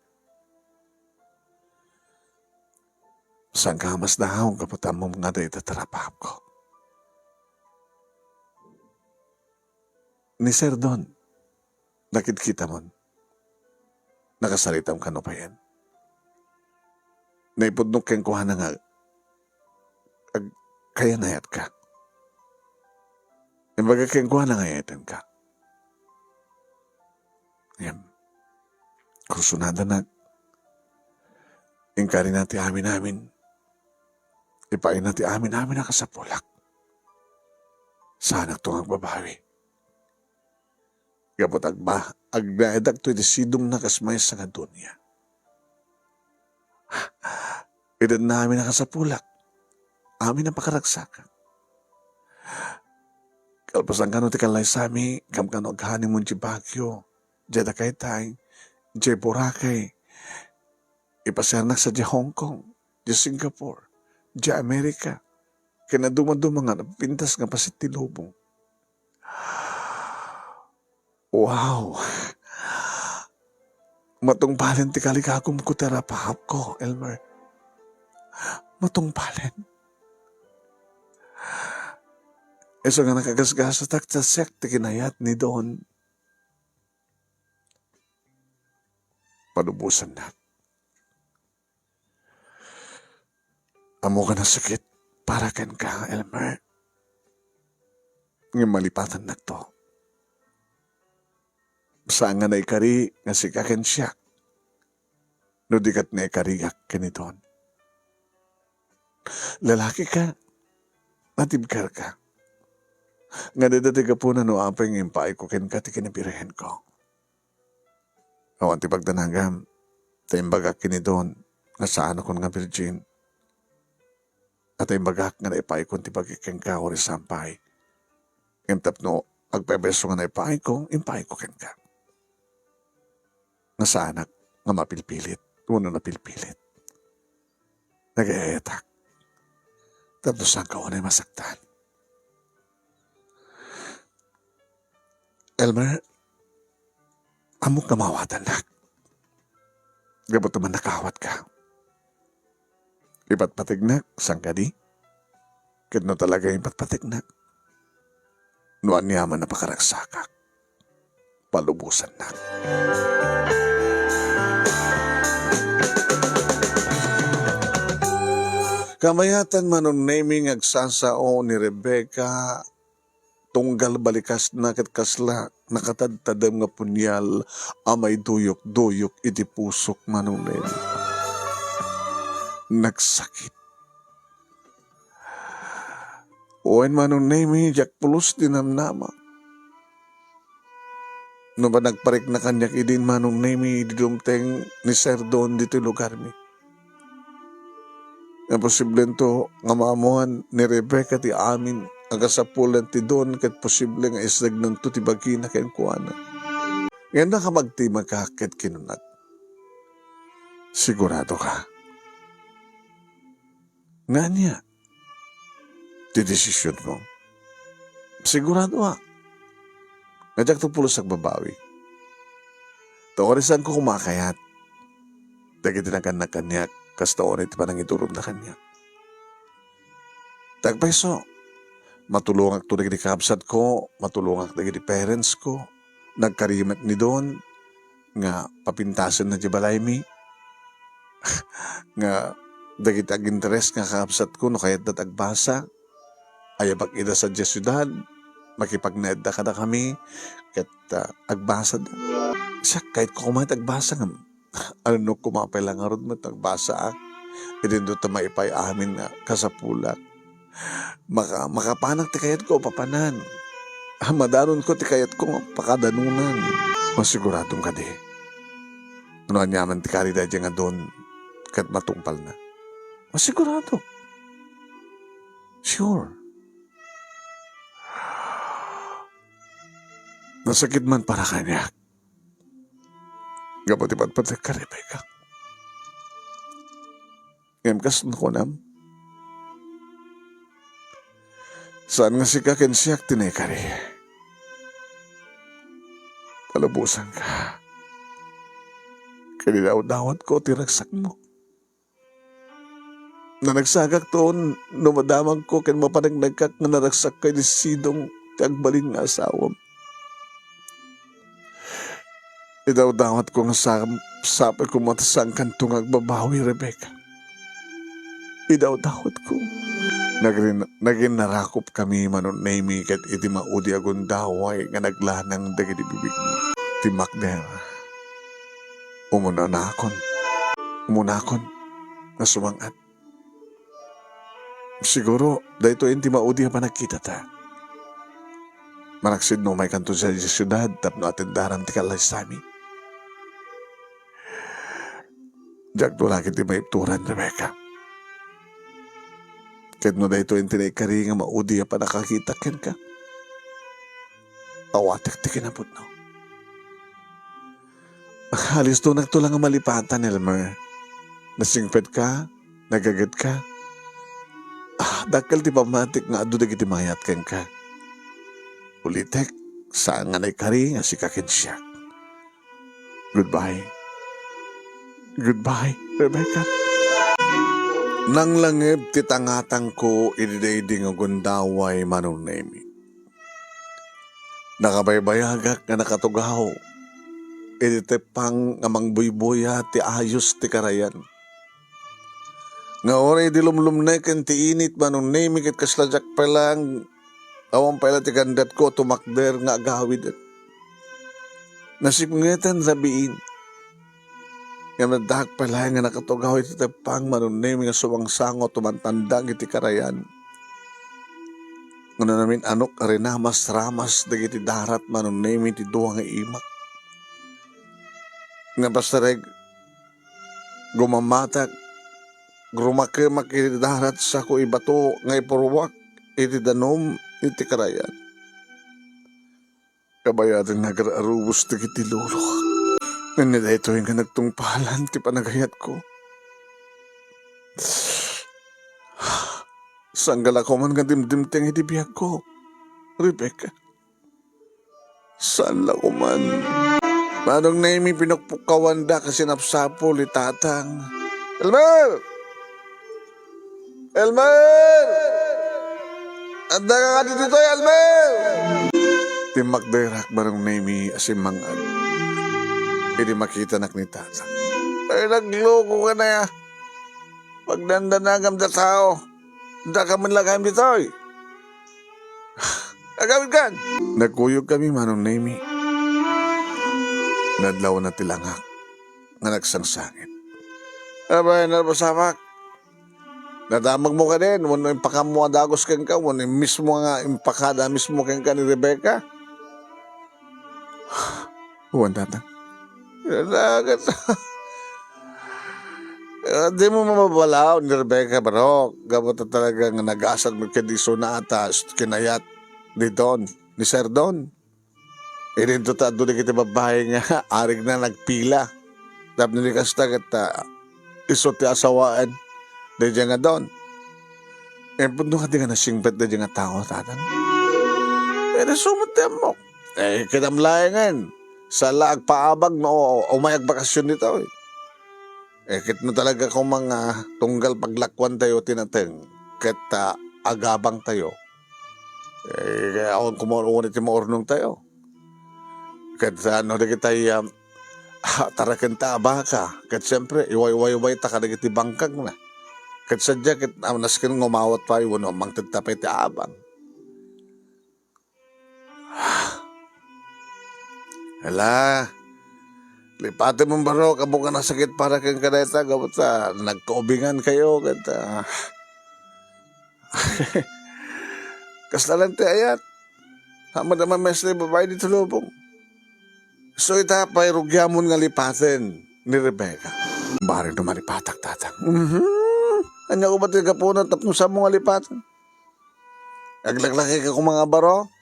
Saan ka mas dahaw kaputan mo nga da itatarapahap ko? Ni Sir Don, nakikita mo, nakasalitam ka no pa yan. Naipudnok kang kuha na nga, kaya nayat ka. Imbaga kang kuha na ngayatan ka. Yan, kursunada na, ingkari natin amin-amin, ipain natin amin-amin na kasapulak. Sana ito ang babawi. Gabot agdaedak to desidong nakasmay sa kadunya. Edad namin nakasapulak. Amin ang pakaragsakan. Kalpasan ka no ti kalay sami, kam ka no aghanin mo di Baguio, di Tagaytay, di Boracay, ipasernak sa di Hong Kong, di Singapore, di Amerika, kaya na dumaduma nga, pintas nga pasit ti lubong. Wow! Matungpalin ti kaligagom ko terapahap ko, Elmer. Matungpalin. Eso nga nakagasgas sa taktasek ti kinayat ni Don. Palubusan na. Amo ka na sakit para ken ka, Elmer. Ng malipatan na to. Saan nga na ikari nga si kaken siya. No dikat na ikariyak kaniton. Lalaki ka, natibkar ka. Nga dati ka po na no apeng impay ko ken ka ti kinabirihen ko. Awan ti pagdanagam, taimbagak kiniton nga saan akong nga virgin. At taimbagak nga naipay ko ti pagkiken ka o risampay. Ngam no, agpebeso nga naipay ko, impay ko ken ka. Nga saanak nga mapilpilit, uno na pilpilit. Nag-eetak. Tapos saan ka unay masaktan. Elmer, amok na mawatan na. Gabot naman nakawat ka. Ipatpatignak, sang ka di? Kano talaga ipatpatignak? Nuan niyaman na pakaragsakak. Palubusan na. Kamayatan manong naming agsasao ni Rebecca, tunggal balikas na kasla, nakatadtadam nga punyal, amay duyok-duyok iti pusok manong nemi. Nagsakit. Owen manong nemi, jak pulos dinamnama. No ba nagparik na kanyak idin manong nemi, didumteng ni Sir Don dito lugar mi. Ang posible to nga maamuhan ni Rebecca ti amin ang kasapulan ti Don kat posible nga isdag ng to ti bagi na kain kuana. Ngayon na ka magtimag ka kat kinunat. Sigurado ka. Nga niya. Ti desisyon mo. Sigurado ha. Ngajak to pulos agbabawi. Taorisan ko kumakayat. Dagiti na kanyak. Kasta orit pa nang iturong na kanya. Tagpaiso, matulungak to naging kabsat ko, matulungak naging parents ko, nagkarimat ni Don, nga papintasan na di balay mi, nga dagit ag interes nga kabsat ko, no kaya't natagbasa, ayabag ida sa syudad, makipagnaed da kada kami, kat agbasa da. Siya, kahit ko kumain agbasa nga, ano kumapay lang arod mo, nagbasa ak. Idin doon maipay amin nga kasapulak. Makapanak ti kayat ko, papanan. Madanon ko ti kayat ko, pakadanunan. Masiguradong ka di. Ano anyaman ti karida dyan nga doon, kat matungpal na. Masigurado. Sure. Nasakit man para kanya. Gapot ipatpatak ka, Rebecca. Ngayon kasun ko nam. Saan nga si kakin siyak tinekari? Palabusan ka. Kanilaw-dawat ko, tiragsak mo. Na nagsagak toon, numadamag ko, kin mapanagnagkak nga naragsak kay ni Sidong kagbalin nga asawam. Idaw-dawat ko nga sabi ko matasang kantong agbabawi, Rebecca. Idaw-dawat ko. Naging narakop kami manon nami kat iti maudi agon daway nga naglanang dagiti bibig mo. Ti Macder. Umunakon na sumangat. Siguro, dahito yung ti maudi pa nakita ta. Manaksid no may kanto sa syudad tapno atin daram ti kalay sami. Diyak to lagi ti maipturan, Rebecca. Kahit no dahito yung tinaykari nga maudi pa nakakita ken ka. Awatek ti kinabot no. Halis to nagtulang ang malipatan, Elmer. Nasingpet ka, nagagat ka. Dakal ti pamatik nga adu dagiti mayat ken ka. Ulitek, sa nga kari nga si Kakensya. Goodbye. Goodbye, Rebecca. Nang langib titangatang ko ididaydi nga gundaway Manong Nemi. Nakabaybayagak nga nakatugaw. Iditepang nga mangbuybuya ti ayos ti karayan. Nga oray di lumlumnay kan ti init Manong Nemi ket kasladyak pa lang awan pala ti kandat ko tumakder nga agawid. Nasipngetan sabiin. Nga nadak pala nga nakatugaw iti tepang Manong Nemi nga suwangsango tumantandang iti karayan. Nga namin anok arinamas ramas dagiti darat Manong Nemi ti duwa nga imak. Nga pastareg gumamatak grumakemak iti darat sa ko ibato nga ipurwak iti danom iti karayan. Kabayadan nga gararubos dagiti lolo. Nganila ito yung nagtungpalan ti panagayat ko. Sanggal ako man nga dimdimteng iti biyag ko, Rebecca. Saan ko man? Manong Nemi pinagpukawanda kasi napsapo li tatang. Elmer! Elmer! Anda ka ka dito, Elmer! Timakderak Manong Nemi asimangag. Hindi makita nak ni tatang. Ay, nagloko ka na ya. Pagdandanagam da tao. Da ka man lagayam dito eh. Agawin ka. Nagkuyog kami Manong Nemi. Nadlaw na tilangak. Nga nagsangsangit. Abay, narbasamak. Nadamag mo ka din. Wano impaka mo adagos kang ka. Wano mismo nga impakada mismo kang ka ni Rebecca. Huwan tatang. Dagat. Di mo mababalaw ni Rebecca bro. Gamot na talaga nga nag-asad mo kadiso na atas kinayat ni Don, ni Sir Don. Dito ta doon kita babae nga arig na nagpila. Tapos ni kasta kita isot ti asawaan. Di nga Don. Puno ka di nga nasingbat di nga tao tatang. Sumot mo. Kinamlayangan. Sa laag paabag no umayag bakasyon nito kit mo talaga kung mga tunggal paglakwan tayo tinateng ket agabang tayo ako kumuunit yung maurnong tayo ket ano na kita tarakan ta abaka ket siyempre iway ta kadagiti bangkag na ket sadya ket naskin ngumawat pa yun mangtagtapay ti abang. Hala, lipatin mong baro, kamo ka nasakit para kang kadeta, gabot sa nagkaubingan kayo, kata. Kastalan ti ayat, hama naman mestre babae dito lubong. So ita pa'y rugyamon nga lipatin ni Rebecca. Bari naman lipatak tatang. Anya ko ba tiga po na tapos sa mga lipatin? Aglaglaki ka kung mga baro?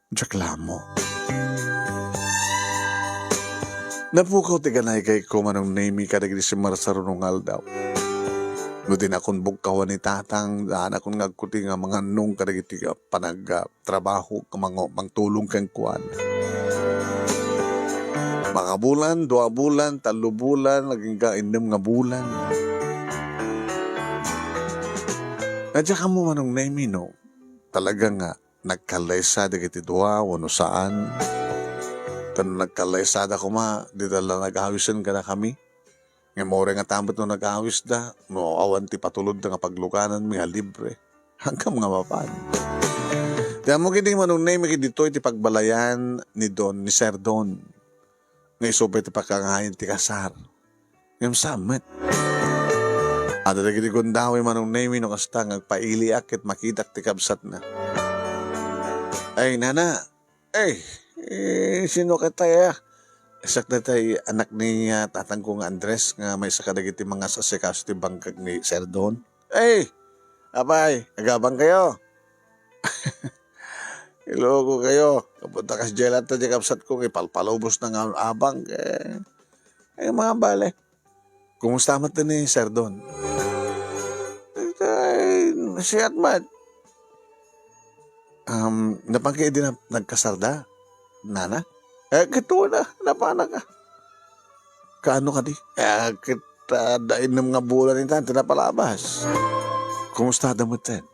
Jaklamo. Napukaw ti ganay kay ko Manong Nemi kadagiti si Marsarunungal daw. No din akong bugkawan ni tatang daan akong ngagkuti nga mga nung kadagiti panagtrabaho mangtulong kang kuwan. Mga bulan, 2 bulan, 3 bulan, naging kainom nga bulan. Nadya ka mo Manong Nemi no, talaga nga nagkalaysa dagiti duwa wano saan. Tano nagkalaysada ko di dala nag-awisan ka na kami. Nga more nga tambot no nag-awis da, no awan ti patulod na nga paglukanan mga libre. Hanggang mga mapan. Kaya mo kini Manong Nemi dito iti pagbalayan ni Don, ni Sir Don. Nga isupay ti pagkangahin ti kasar. Ngam samet. Ada lagi di gondaway Manong Nemi no kasta ngagpaili akit makitak ti kabsat na. Ay, nana. Sino ka tayo? Sakta tayo anak ni tatang kong Andres nga may sakadagiti mga sasikaso ti bangkag ni Sir Don. Apay, agabang kayo. Iloko kayo. Kapunta kas jelat ta di kapsat ko ipalpalubos na nga abang. Ay, mga bale. Kumusta mat ni Sir Don? Ay, siyat mat. napangkaya din na nagkasarda, nana? Kito na, napana ka. Kaano ka di? Kita dain ng mga bulan ni tante na palabas. Kumusta da mo ten?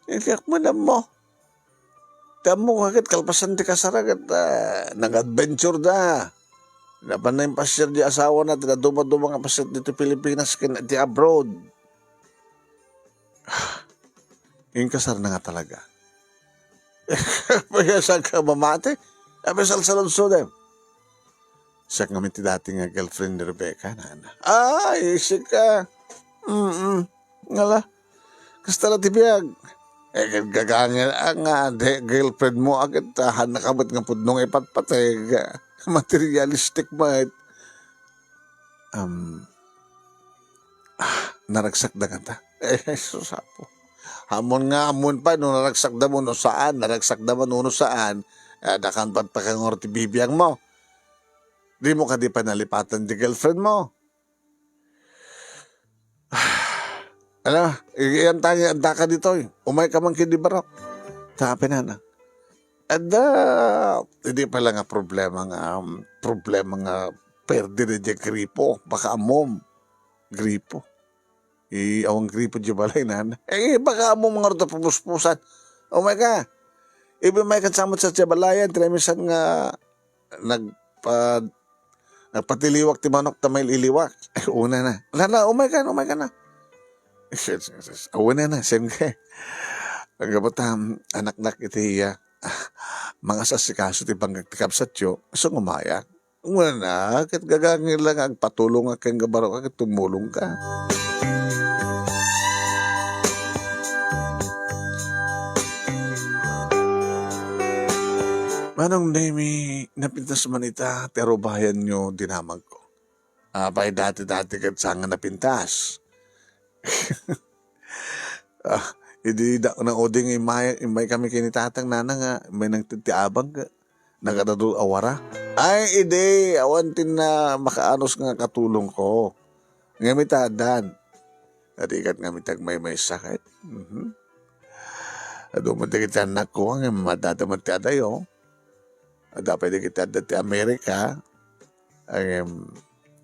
Iliyak mo na mo. Tamo kakit kalpasan di kasarag at nag-adventure da. Napan na yung pasyar di asawa natin na dumad-dumang nga pasyar dito Pilipinas kin di abroad. Yung kasar na nga talaga. Kaya saan ka mamate? Abisal sa lunso dem. Siya nga minti dati nga girlfriend ni Rebecca, nana. Isik ka. Ngala. Kasta na tibiyag. Gagangin nga, girlfriend mo agad tahan na kabat nga pudnong ipatpateg. Materialistic ba? Naragsak na ka ta. Susapo. Hamon nga, hamon pa, nung naragsak na mo no saan, naragsak na mo no saan, nakanpat pa kang orti bibiyang mo. Di mo ka di panalipatan di girlfriend mo. Ano, iyan tayo, anda ka dito. Umay ka man kindi barok. Tapi na na. Hindi pala nga problema nga perde na dyan gripo. Baka amom. Gripo. Awang gripo dyan balay na. Baka amom mga rota pumuspusan. Umay ka. Iba may kansamot sa Tiyabalayan, tinamisan nga nagpatiliwak ti manok ta may iliwak. Una na. Lala, umay ka na. Una na, siyempre. Nagabatam, anak-nak iti mga sasikaso ti panggagtikap sa tiyo, so ngumaya. Una na, kat gagangin lang ang patulong ka kang gabaro ka, tumulong ka. Manong Nemi, napintas man ita, pero bayan nyo dinamag ko. Pa'y dati-dati kat sanga napintas. Hindi da na oding imay kami kinitatang nana nga, may nang titiabang ka. Nagadadul awara. Ay, hindi, awantin na makaanos nga katulong ko. Ngamitadan. At ikat ngamitag may sakit. Dumating kita anak ko, ang madadaman ti adayo. Dapat di kita dati Amerika.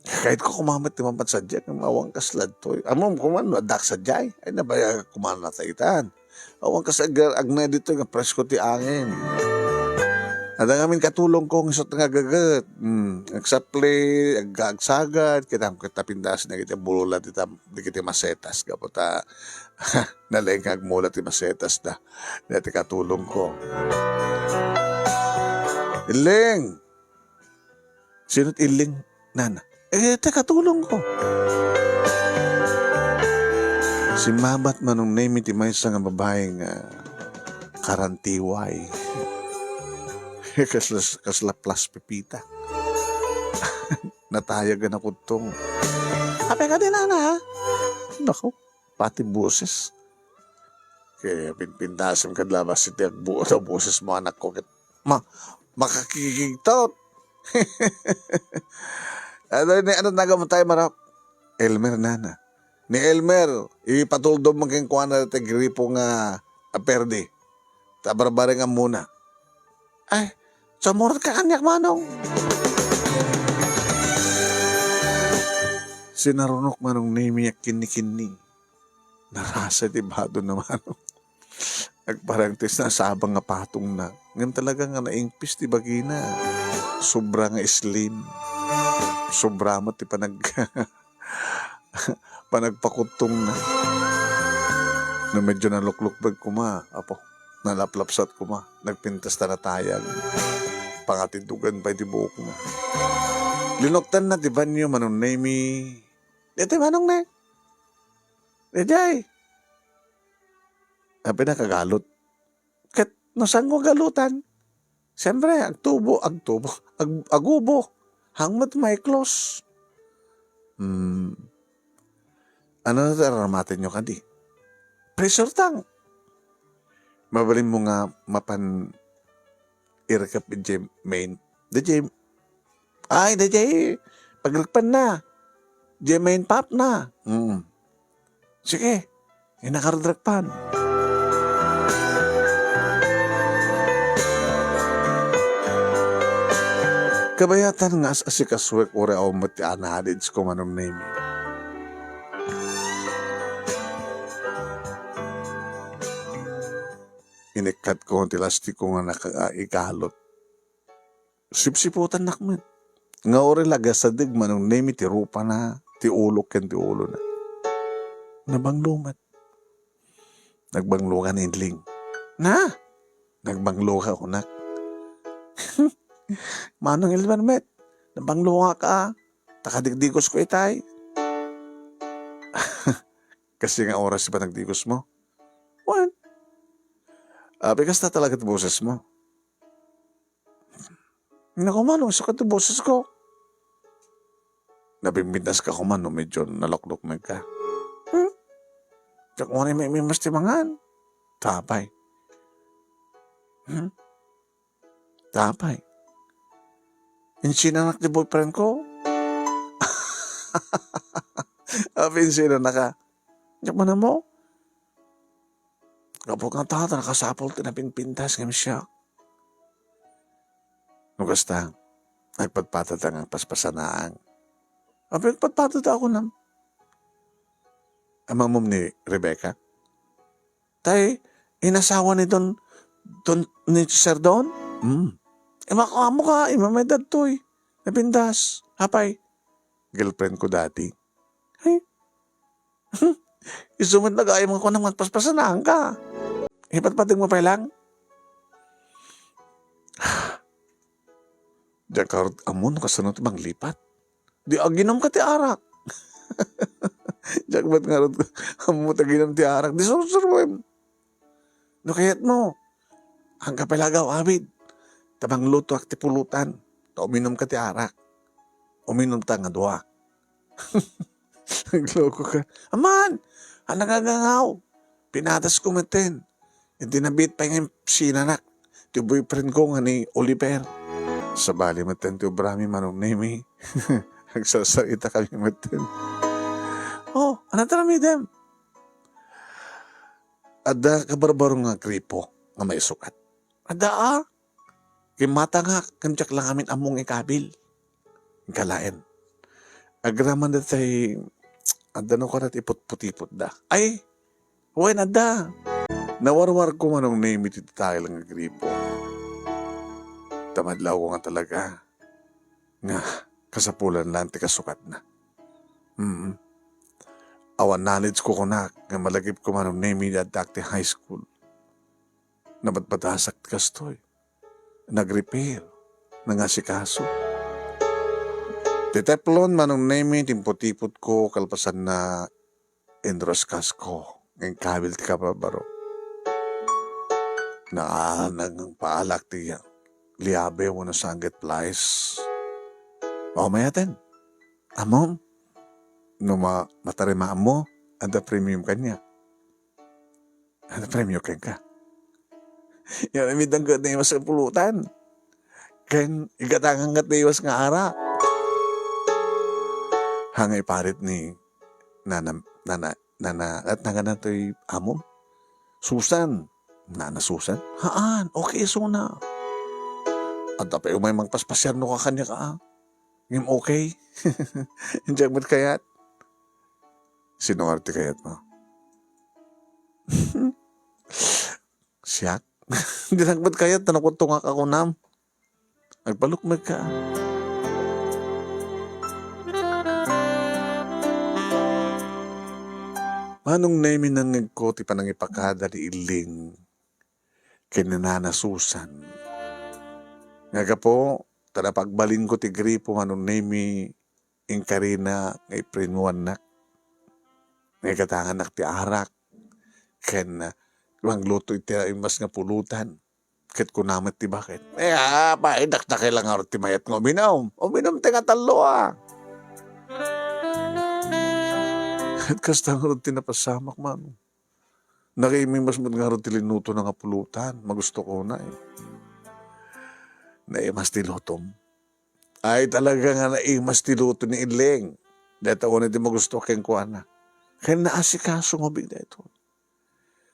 Kahit ko kumamat ti mampat sa dyan, awang kaslad to. Amom kumano, adak sa dyan. Ay nabaya kumano na taitan. Awang kasagar, agna dito nga presko ti angin. At ang amin katulong ko, ng isot nga gagat. Agsapli, agagsagad, kita pindas na kita bulula, di kita masetas. Kapota, nalaing kagmula ti masetas na. Dati katulong ko. Iling! Sino't iling, nana? Teka, tulong ko. Si Mabat manong name iti may isang babaeng karantiway. Kasla plus pipita. Natayagan ako itong. Ape ka din, nana, ha? Naku, pati buses. Kaya pinpintasam ka labas iti agbuo na buses mo anak ko. Makakikigtot. Ano nagamot tayo marap? Elmer nana. Ni Elmer, ipatuldo maging kuha na natin gripo nga perdi. Tabarbari nga muna. Ay, samurot ka kanyak manong. Sinarunok manong nimiyak kini-kini. Narasa tibado na manong. Nagparang tis na sabang nga patong na. Ngayon talaga nga naingpis ti bagina. Sobra nga slim. Sobra mo ti panagpakutong na. Na medyo naluklukbag kuma. Apo, nalaplapsat kuma. Nagpintas na natayag. Pangatindugan pa iti buhok mo. Linoktan na ti banyo manong nemi. Dito manong ne. Dito Sabi na kagalot. Kat nasaan ko galutan? Siyempre, agubo. Hangmat may close. Ano na taramatin nyo kadi? Pressure tang. Mabalin mo nga mapan irkap in main. DJ. Paglagpan na. Main pop na. Sige. Nakaradrakpan. Kabayatan nga as asikaswek ore aw mati anadids ko manong name. Inikat ko ang tilasti ko nga nakaikalot. Sipsiputan nakman. Nga ore laga sa dig manong name ti rupa na, ti ulok ken ti ulo na. Nabanglumat. Nagbanglo ka nindling. Na! Nagbanglo ka kunak. Manong ilman met. Nabanglo nga ka. Takadigdigos ko itay. Kasi nga oras pa nagdigos mo. What? Bigas na talaga ito boses mo. Naku manong, isa ka ito boses ko. Nabimbintas ka ko manong, medyo naloklok mo ka. Diyak mo na may mastimangan. Tapay. Tapay. Insinanak di boyfriend ko. Insinanak ka. Diyak mo na mo. Kapag nga tata, nakasapol, tinapinpintas kami siya. Nugasta, nagpatpatata nga paspasanaang. Nagpatpatata ako nam. Amang mom ni Rebecca. Tay, inasawa ni ni Sir Don? Makakamo ka, may dad to eh. Napindas. Hapay. Girlfriend ko dati. Ay. Isumad na gaya mo ko naman paspasanaan ka. Ipatpating mo pa lang. Diyan karot amon kasanot bang lipat. Di aginom ka ti arak. Diyan ba't karot amon taginom ti arak. Di surusuruin. No kayat mo. Ang kapelagaw abid. Tabang luto ak ti pulutan. Ta uminom ka ti arak. Uminom ta nga dua. Nagloko ka. Aman! Ang nagagangaw. Pinatas ko matin. Hindi nabit pa yung sinanak. Ti boyfriend ko nga ni Oliver. Sa bali matin ti Brami manong name. Nagsasarita kami matin. Oh, ano tarami dem? Ada kabarbaro nga kripo nga may sukat. Ada Kimata nga, kanjak lang amin among ikabil. Kalain. Agraman na tayo, ada no karat ipot-putipot da. Ay, huwag na da. Nawarwar ko manong name iti tayo lang agripo. Tamadlaw ko nga talaga. Nga, kasapulan lang ti kasukat na. Awan knowledge ko na, nga malagip ko manong name iti adakti high school. Nabatbatasak ti kastoy. Nag-repair. Nangasikaso. Titeplon manong name timputipot ko kalpasan na enroskas ko. Ngayon kabil ti kababaro. Nang paalak ti liabe mo na sangget plies. Mayaten. Amom. No matarimaan mo, ada premium kanya. Ada premium ka. Yan, midang ka na iwas sa pulutan. Kan, igatangan ka na iwas nga ara. Hangay parit ni nana, at nanganan to'y amom. Susan. Nana Susan? Haan, okay, so na. At tapay umay magpaspasyan no ka kanya ka. Ngim okay. Hindi agmat kayat. Sino arte kayat mo? Siyak. Hindi nagbat kayat, tanakot tungak ako nam. Nagbalukmag ka. Manong naimin ng ngagko, ti panang ipakada di iling kinanana Susan. Nga po, tada pagbalin ko ti gripo manong naimi ing karina ngay prinuan nak. Ngay katangan nak ti arak. Ken wang luto iti mas nga pulutan. Ket kunamat ti bakit. Paidak na kailangan ti mayat ng uminom. Uminom ti nga talo At kasta nga rin tinapasamak man. Nakaiming mas nga rin tilinuto na nga pulutan. Magusto ko na Naimas tilutom. Ay talaga nga naimas tiluto ni Iling. Dahil ako na di magusto keng kuha na. Kaya naasikaso nga bigla ito.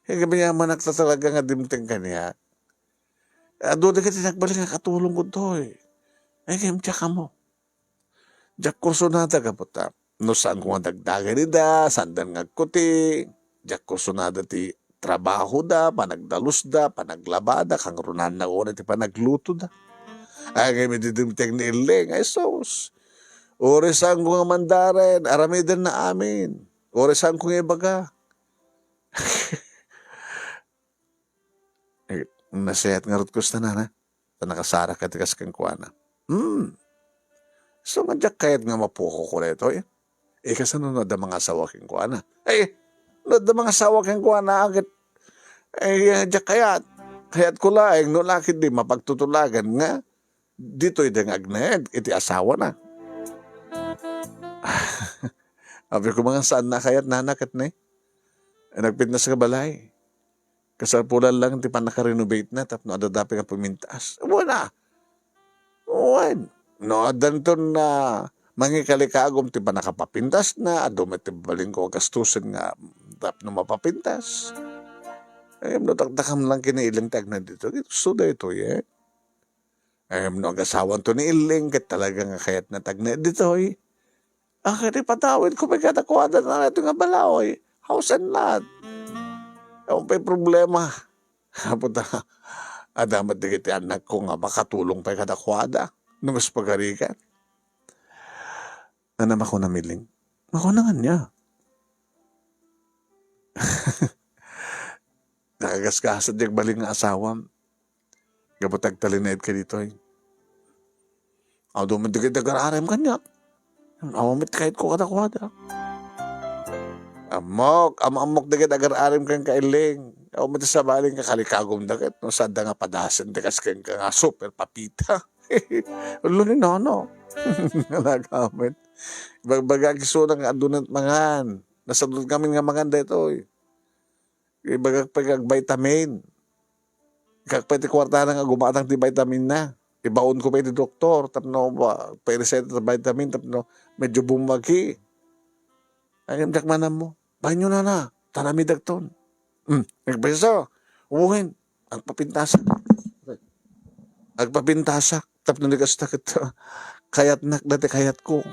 Kaya gabi niya manak na talaga nga dimteng kanya. Doon na ka tinagbalik nga katulong ko to Ay, kayong tsaka mo. Diyak kurso nada ka po ta. No saan ko nga dagdagan nida, saan dan nga kuti. Diyak kurso nada ti trabaho da, panagdalus da, panaglabada, kang runan na una ti panagluto da. Ay, kayo may didimteng ni Iling. Ay, sos. Oresan ko nga mandaren, aramidan na amin. Oresan ko nga ibaga. Eh, nasayat nga rot ko sa na. Sa nakasara ka tikas kang kuwana. So nga diyak kayat nga mapuko ko rito eh. Eh kasanunod ang mga asawa king kuwana. Eh, nod ang mga asawa king kuwana agad. Eh, diyak kayat. Kayat ko laeng no lakid di mapagtutulagan nga. Dito'y dang agnayad, iti asawa na. Abi ko mga saan na kayat nanakat na eh. Nagpitnas ka balay. Kasapulan lang ti panaka-renovate na tapno adadapi ka pumintas. Wala. Wan. No, adanton na mangikalikagom ti panakapapintas na adumit ti baling ko gastusin nga tapno mapapintas. Ayam no taktakam lang kiniilang tag na dito. Suda ito eh. Ayam no agasawan to ni Iling kat talaga nga kayat na tag na dito eh. Akit ipatawid ko may katakwada na ito nga balaoy. House and lot. Ewan pa'y problema. Puta, adamat di kiti anak ko nga makatulong pa'y katakwada. Nungas pagarikan. Anam ako namiling. Ako na nga niya. Nakagasgasad yung baling nga asawam. Gapatag talinayad ka dito eh. Ako duman di kita gararem kanya. Awamit kahit ko katakwada. Amok dagat agar-arim kang kailing. O mo sa baling kakalikagom dagat. No, sada nga padasan dagas kang nga super papita. Ulo ni nono. Nalagamit. Bagag iso ng adunat mangan. Nasadod kami nga mangan dito. Bagag vitamin. Kakpati kwarta na nga gumatang ti vitamin na. Ibaon ko pa iti doktor. Tapno ba, pa-reseta sa vitamin. Tapno medyo bumagi. Ang dakmanan mo. Banyo na. Taramidag ton. Nagpesa. Uwin. Agpapintasa. Agpapintasa. Tapno nagasta kita. Kayat nak dati kayat ko.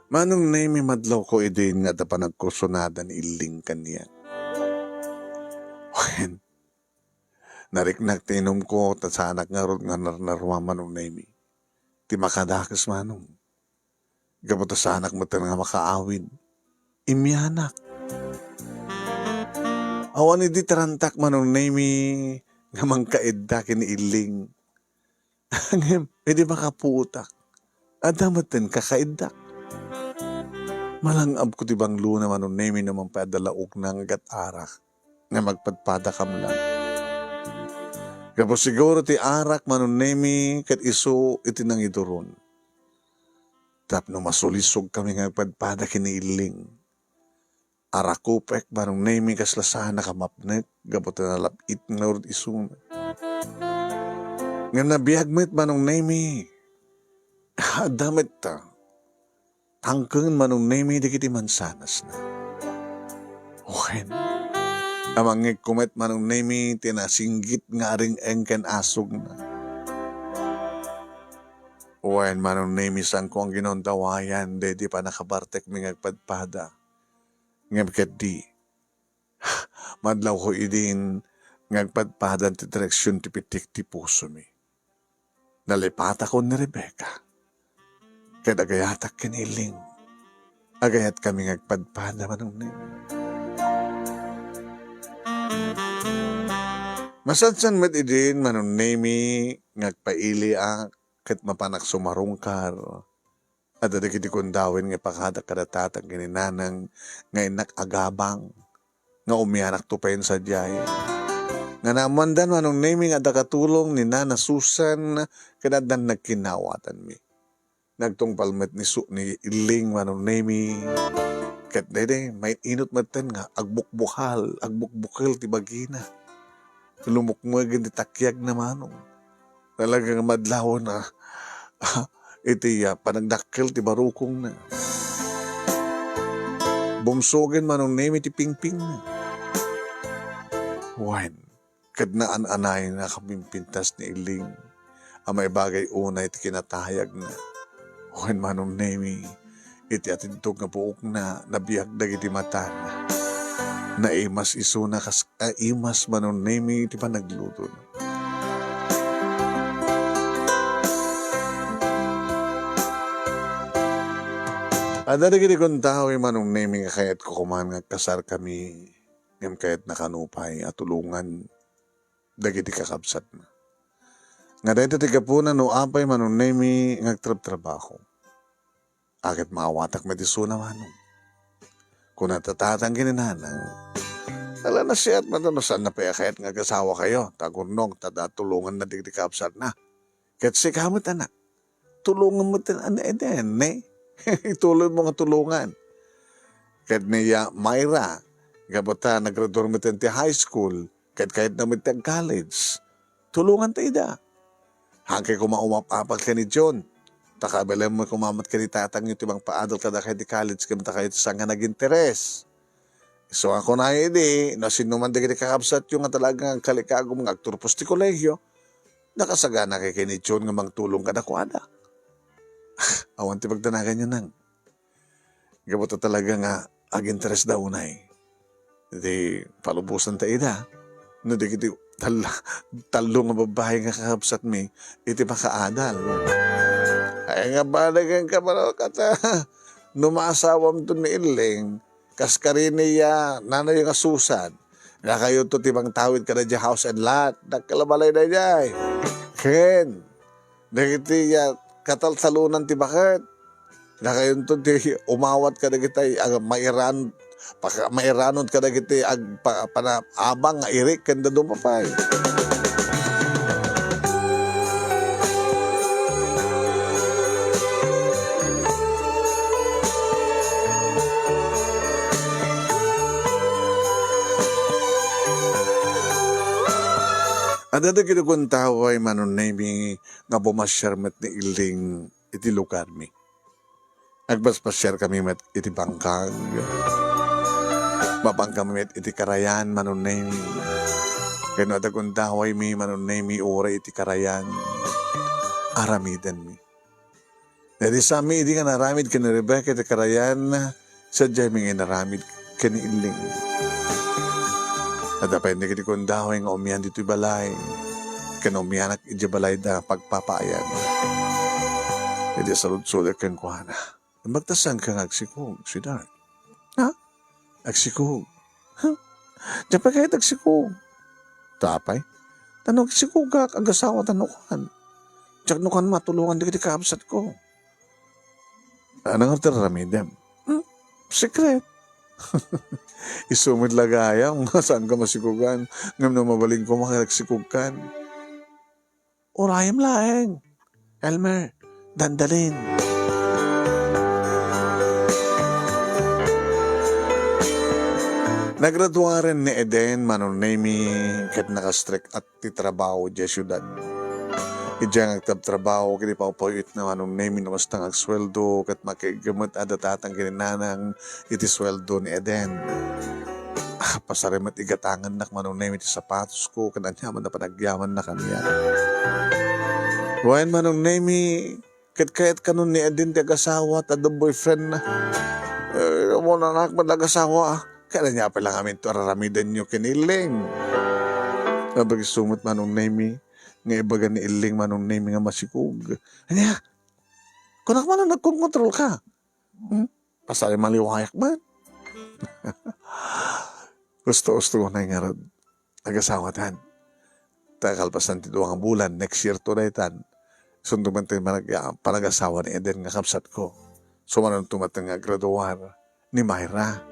Manong naimi madlaw ko idin nga da panagkursunada ni Iling kaniya. Uwin. Nariknak tinom ko. Tatsanak nga ron nga narwa manong naimi. Ti makadakas manong. Gabuta sa anak mo nga makaawin. Imyanak. Awan di tarantak manong naimi nga mangkaedda kini Iling. Angem, edi makaputak. Adamaten kakaedda. Malangab ko ti banglo na manong naimi naman padalaog ng agat-arak nga magpadpada kam lang. Kapos siguro ti arak manunemi kat iso iti nang iduron. Tapno masulisog kami nga padpada kini Iling. Arakupek manunemi kaslasahan na kamapnek gabot na lapit nga urd iso. Nga nabiyagmet manunemi. Damit ta. Tangkeng manunemi di kiti mansanas na. Okay. Amang kumet manong nemi tinasinggit nga ring engken asog na. Uwain manong nemi sang ko ang ginontawayan de di pa nakabartek ming agpadpada. Ngabkat di. Madlaw ko idin ngagpadpadan ti direksyon ti pitik ti puso mi. Nalipata ko ni Rebecca. Kada gayatak kiniling. Agayat kami ngagpadpada manong nemi. Masadsan met idin manong nemi ngagpaili ket mapanak sumarungkar. At adagiti kundawin nga pakada kadatatang gininanang nga inak agabang nga umianak tupayin sa diyay. Nga naamandan manong nemi nga dakatulong ni Nana Susan kadadan nagkinawatan mi. Nagtungpalmet ni Iling manong nemi. Ket dede may inot maten nga agbukbukal ti bagina. Lumukmagin ti takyag na manong. Talagang madlaw na iti panagdakkel ti barukong na. Bumsogin manong nemi ti pingping na. Wan, Kad na anay na kaming pintas ni Iling. Ang may bagay una iti kinatahayag na. When manong nemi, iti atintog nga buok na nabiyagdag iti mata na. Naimas iso na imas manong nemi iti panagluto na. Ada gini kong tao manong nemi nga kayat ko kumahan nga kasar kami ngam kayat nakanupay at tulungan dagiti kakabsat na. Nga dahito ti kapunan no apay manong nemi ngagtrab-trabaho. Akit maawatak medisuna manong. Kung natatatang kininanang, ala na siya at matano saan na pa kayat nga kasawa kayo. Tagurnong, tadatulungan na digiti kakabsat na. Kahit si kamot anak, tulungan mo anak eden eh. Ituloy mo nga tulungan. Kahit niya Myra, gabata naggraduar mo ti high school, kahit na mo college, tulungan tayo da. Hangkay kumaumapapag ka ni John, takabalan mo kumamat ka ni tatang yung tibang paadol ka na kahit di college, kamata kayo saan nga nag-interes. So ako na hindi, nasinuman di kakabsat yung nga talagang kalikago mga agturpos ti kolegyo, nakasagana kay ni John nga magtulong ka na kuada. Awan ti pagtanagan nyo nang. Gabota talaga nga ag-interest daw unay. Di palubusan tayo da. No di kiti talo nga babae nga kakabsat mi, iti makaadal. Ay nga balagan ka pala kata. Numasawam to ni Iling, kaskarin niya nanay yung asusan. Nga kayo to tibang tawid ka na dya house and lot. Nagkalabalay na dya. Ken, nagiti ya kataltalunan ti bakit. Na kayo to ti umawat ka na kita mairanon ka na kita abang nga irik kanda dumapay. Ada kinukuntaway manon nami nga bumasyarmet ni Iling iti lugar mi. Agbaspasyar kami met iti bangkag. Mabangkag met iti karayan manon nami. Kano ada kuntaway mi manon nami ura iti karayan. Aramidan mi. Dadi sa mi iti nga naramid ka ni Rebecca iti karayan sadya mi nga naramid ka ni Iling. At dapende kiti kundaway nga umiyan dito'y balay. Kano umiyanak iti balay da pagpapayan. Iti salud-sulit kang kuhana. Magtasan kang agsikog, sweetheart. Ha? Agsikog? Ha? Diyan pa kahit agsikog. Tapay? Tanong agsikog ka, agasawa tanukan. Diyan nukan matulungan di kiti kaabsat ko. Anong artiramidem? Secret. Isumid lagayang, saan ka masikugan? Ngam na mabaling ko makilagsikugkan. Urayam laeng. Elmer, dandalin. Nagradua rin ni Eden manon nami kat nakastrek at titrabaho di syudad. Ijang agtabtrabaho kini paupayit na manong nami na mastang agsweldo kat makigamot adatatang kininanang iti sweldo ni Eden. Pasarimat igatangan nak manong nami iti sapatos ko kananyaman na panagyaman na kaniya. Wain manong nami kat kanon ni Eden ti agasawa at adong boyfriend na. Mo na anak man agasawa kaya niya pa lang amin to araramidan nyo kiniling. Nabagisumot manong nami nga ibaga ni Iling manong name nga masikog. Ano kunak man ang nagkontrol ka. Pasali maliwayak man. Gusto ko na nga rod. Nag-asawa tan. Takalpasan ti duwang bulan. Next year to na itan. Sunduman tayo panag-asawa ni Eden nga kapsat ko. Sumanon tumatang nga graduar ni Myra.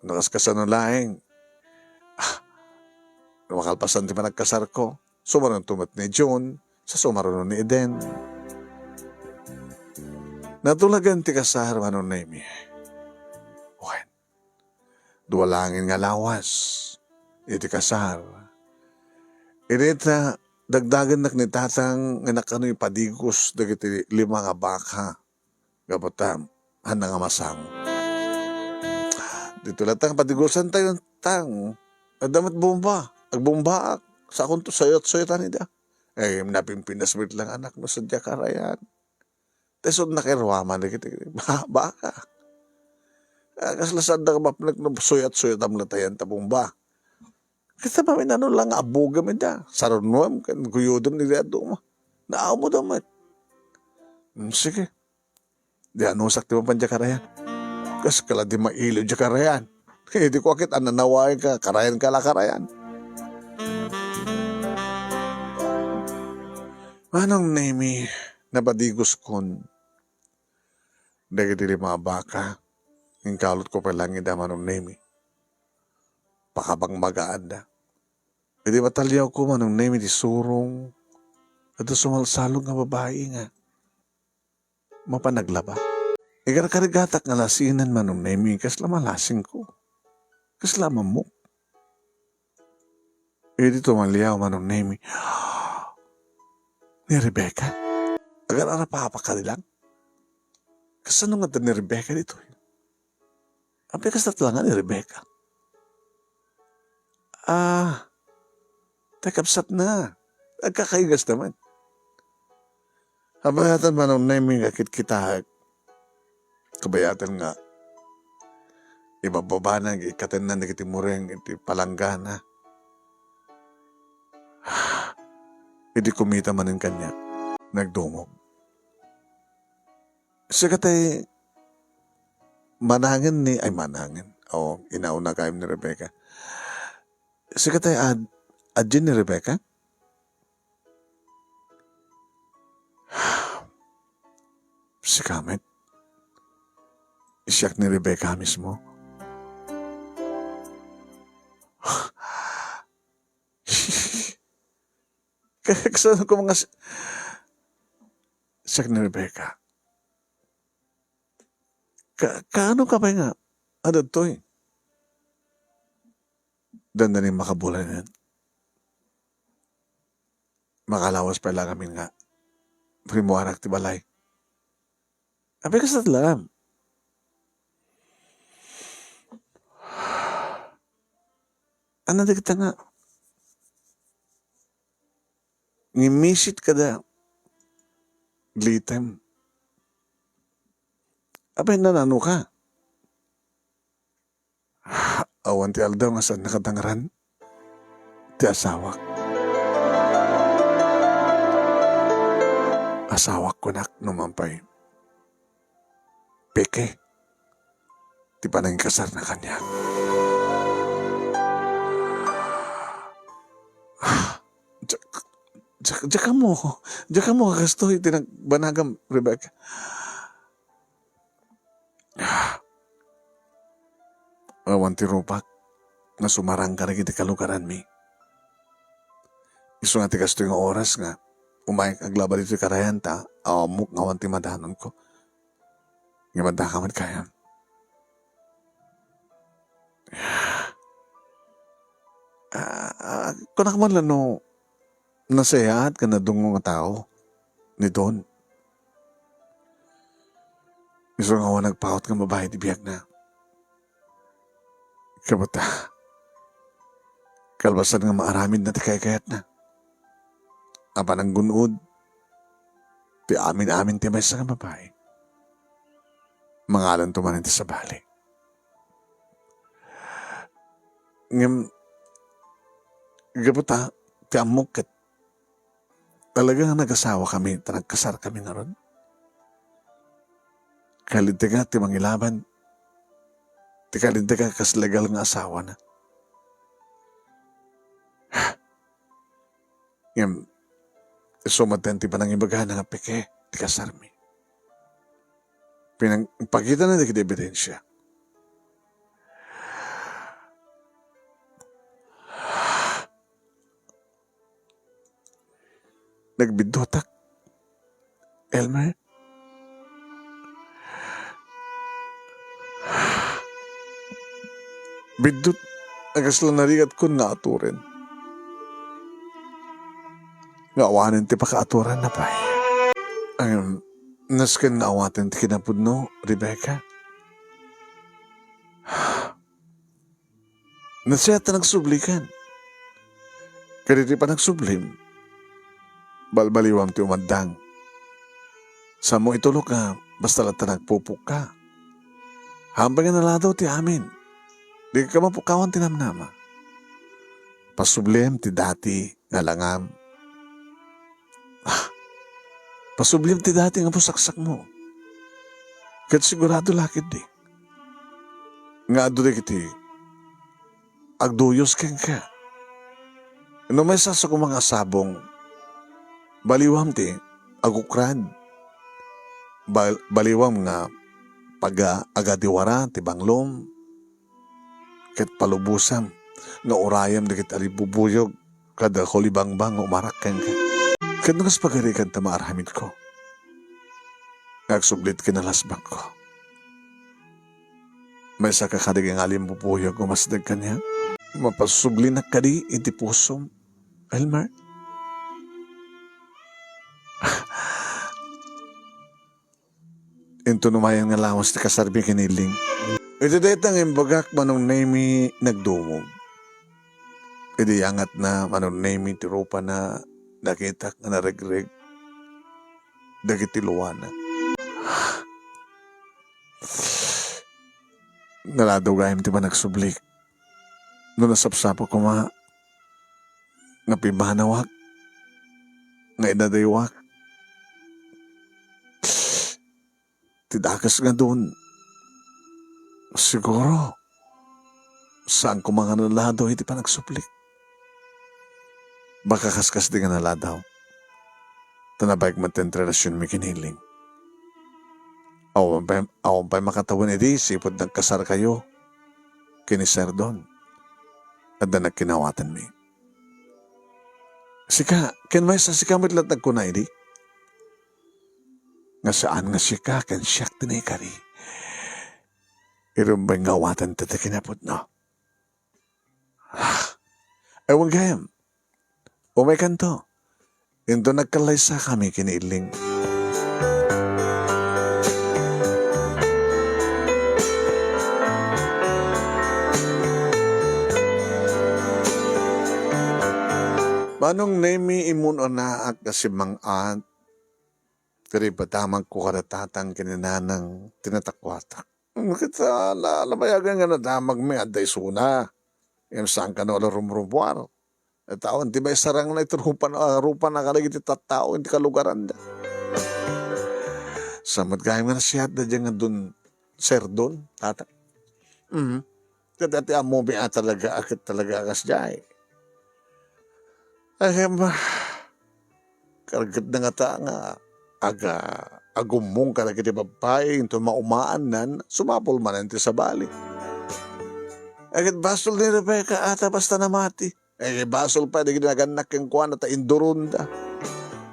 Nakaskasan ng laing. Makalpasan di pa nagkasar ko. Sumaron tumat ni John sa sumaron ni Eden. Natulagan ti kasar manon na imi. Wen, duwalangin nga lawas. Iti kasar. Inita, dagdagan nak ni tatang nga nakano'y padigos dagiti 5 nga baka. Gabatam, handa nga masang. Dito latang padigosan tayo tang. Damat bomba. Agbomba sa akong to sayot-sayotan nida. Napimpinas mit lang anak mo sa karayan. Tesod na kirwaman na kita. Baka. Kaslasad na kapapnak na suyat-suyat am na tayan ta bomba. Kita pa minano lang abuga mi da. Saron mo am kan guyodon ni Redo mo. Naaw mo damat. Sige. Di ano sakti mo pan karayan. Kas kala di mailo karayan. Di ko akit ananaway ka. Karayan ka la karayan. Manong Nemi, nabadigos kon. Dagi dili mga baka. Yung kalot ko pa lang ida Manong Nemi. Pakabang magaan da. Hindi matalyaw ko Manong Nemi di surong. At sumalsalong nga babae nga. Mapanaglaba. Ikarikarigatak nga lasinan Manong Nemi. Kasla malasing ko. Kasla mamok. Dito maliyaw Manong Nemi. Ni Rebecca? Agar arapapa ka nilang? Kasano nga ni Rebecca dito? Api kastatlangan ni Rebecca. Takapsat na. Agkakaigas naman. Habayatan man ang naming akit kita. Kabayatan nga. Ibababa na, ikatan na, nagitimureng, iti palanggana. Hindi kumita man ang kanya. Nagdungog. Sikatay, manangin. Inauna kayo ni Rebecca. Sikatay, adjin ni Rebecca? Si Kamet. Siyak ni Rebecca mismo. Kasano ko mga siyak ni Rebecca. Kaano ka ba nga? Ano to eh? Dandanin makabulan yan. Makalawas pa lang kami nga. Primuarak ti balay. Abi ka sa talam. Ano na kita nga? Ngimisit ka da. Glitem. Abay nanano ka? Awan ti aldaw nga saan nakatangaran? Ti asawak. Asawak ko nak numampay. Peke. Ti pa nang kasar na kanya. Diyan ka mo, kastoy, tinagbanagam, Rebecca. Awan ti rupak, na sumarang ka rin iti kalugaran mi. Iso nga ti kastoy nga oras nga, umayag aglaba dito karayan ta, awamok nga awan ti madanon ko. Nga madakaman kaya. Kunak man lang no, nasayaat ka na dungo nga tao ni Don. Iso nga awan nagpaot nga babae di biyag na. Kabata. Kalbasan nga maaramid na ti kayat na. Apa nang gunod. Ti amin-amin ti may sa nga babae. Mangalan tumanin ti sa bali. Ngam, kabata, ti amok kat. Talagang nag-asawa kami, nagkasar kami na ron. Kalintiga, ti mangilaban. Ti kalintiga, kas legal nga asawa na. Ngam, sumaten ti panang ibagahan nga peke, ti kasar mi. Pagkita na di ebidensya. Nagbidotak. Elmer? Bidot. Agas lang narigat ko nga aturin. Nga awanin ti pakaaturan na pa. Nasken na awatin ti kinapudno, Rebecca. Na siya ta nagsublikan. Kaditi pa nagsublim. Balbaliwam ti umandang. Sa mo itulog ka, basta lang ta nagpupuk ka. Hambang nga naladaw ti amin. Di ka mapukawan ti namnama. Pasublim ti dati nga langam. Pasublim ti dati nga pusaksak mo. Kat sigurado lakid di. Nga ado di kiti. Agduyos keng ka. No may sa mga sabong. Baliwam ti agukran. Baliwam nga agadiwara ti banglom. Kat palubusam nga orayam dikit alibubuyog kada kulibangbang umarak keng ka. Kat nungas pagarikan ta maarhamid ko. Nagsublit kinalasbang ko. May sa kakadigang alimbubuyog umasdag kanya. Mapasubli na kadi iti pusom. Elmer? Ito numayang nga lawas ti kasarbi kiniling. Ito detang imbagak manong nemi nagdumog. Ito yangat na manong nemi ti rupa na nakitak na naregreg. Dagiti luwana. Naladugayim ti ba nagsublik. No nasapsapo ko nga pibanawak. Nga inadaywak. Tidakas nga doon. Siguro, saan ko mga naladaw, hindi pa nagsuplik. Baka kaskas di nga naladaw. Tanabayag matentrelasyon may kiniling. Awan pa'y makatawan edi, sipod nagkasar kayo. Kiniser doon. At na nagkinawatan mi. Sika, kinmay sa sika mo't latag ko na edi. Nga saan nga sika, ken siyak tinikari. Irumbay ngawatan tata kinapot no. Ewan gayam. Umay kanto. Ito nagkalaysa kami kiniling. Manong nemi imun o naak kasi mang-at. Kari batamang ko karatatang kininanang tinatakwata. Kita lamayagan nga na damag may aday suna. Yung saan ka na wala rumrumbuar. At tao, hindi may sarang na ito rupa na kalagit iti tattao, hindi kalugaran da. Samad kaya nga na siya da dyan nga dun, sir dun, tata. Dati amo may talaga, akit talaga akas dyan. Ay, karagat na nga ta nga, agumong ka na kiti babae, ito maumaan nan, sumapol man ito sa bali. Agad basol ni Rebecca ata basta namati. Basol pa, di ginaganak yung kuwan at indurunda.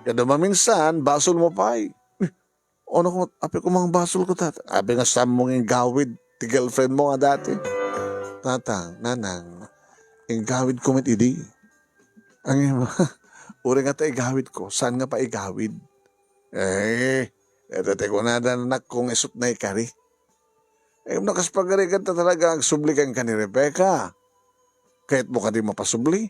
Kada maminsan, basol mo pa Ano ko, api ko mga basol ko tata. Api nga sa mong yung gawid, ti girlfriend mo nga dati. Tatang, nanang, yung gawid ko met idi. Ang uri nga ta igawid ko, saan nga pa igawid? Dati ko na nanak kong isot na ikari. Nakaspagarigan ta talaga ang sublikan ka ni Rebecca. Kahit mo ka di mapasubli.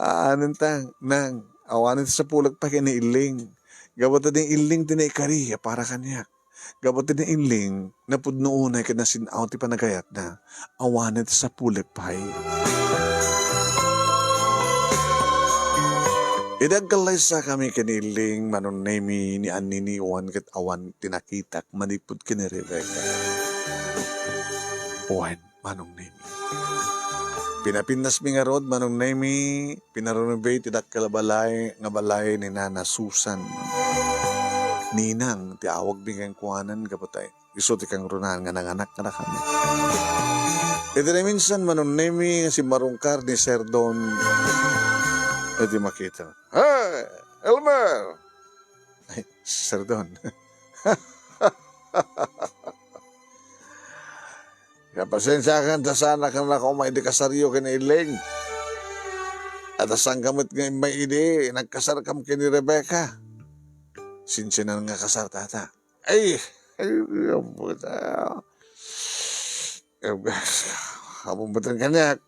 Anintang, nang, awanin sa pulag pa kiniiling. Gabot na din iling tinaikari, para kanyak. Gabot na din iling, napudnoonay ka na sinaw ti panagayat na, awanin sa pulag pa Idagkalay sa kami kaniling manunemi ni Anini Juan kat awan tinakitak manipod kini Rebecca. Juan, manong nemi. Pinapinas mi nga rod, manong nemi, pinarenovate idak kalabalay, nga balay ni Nana Susan. Ninang, ti awag bingang kuwanan, kapatay. Iso ti kang runan nga nanganak na kami. Ito na minsan, manong nemi, si Marungkar ni Sir Don. Ito makita. Hey, Elmer! Ay, Sir Don. Kapasensya ka, sana ka na kung may kasaryo kinailing. At asang kamot nga may idi, nagkasar kam kini Rebecca. Sinsinan nga kasar tata. Ay, Among batang kanyak.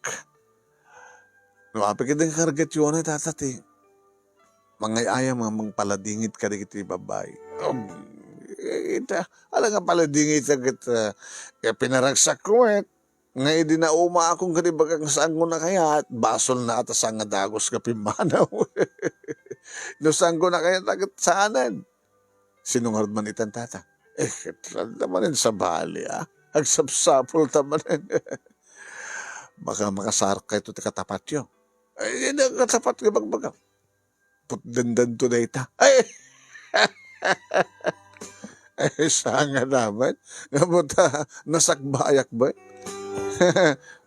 No, apik itong kargat yun ay tatati. Mga ayam mga paladingit ka rin iti babay. Ita, alam nga paladingit agad pinaragsak ko nga di na uma akong kanibagang saan ko na kaya at basol na atas nga dagos ka pimanaw. No saan ko na kaya tagat saanan. Sinungarod man itan tata. Naman sa bali Agsapsapol tamanin. Baka makasark ka ito ti katapat yun. Ay, hindi katapat ka bagbaga. Putdandan to na ita. Ay, saan nga naman? Nga mo nasakbayak ba?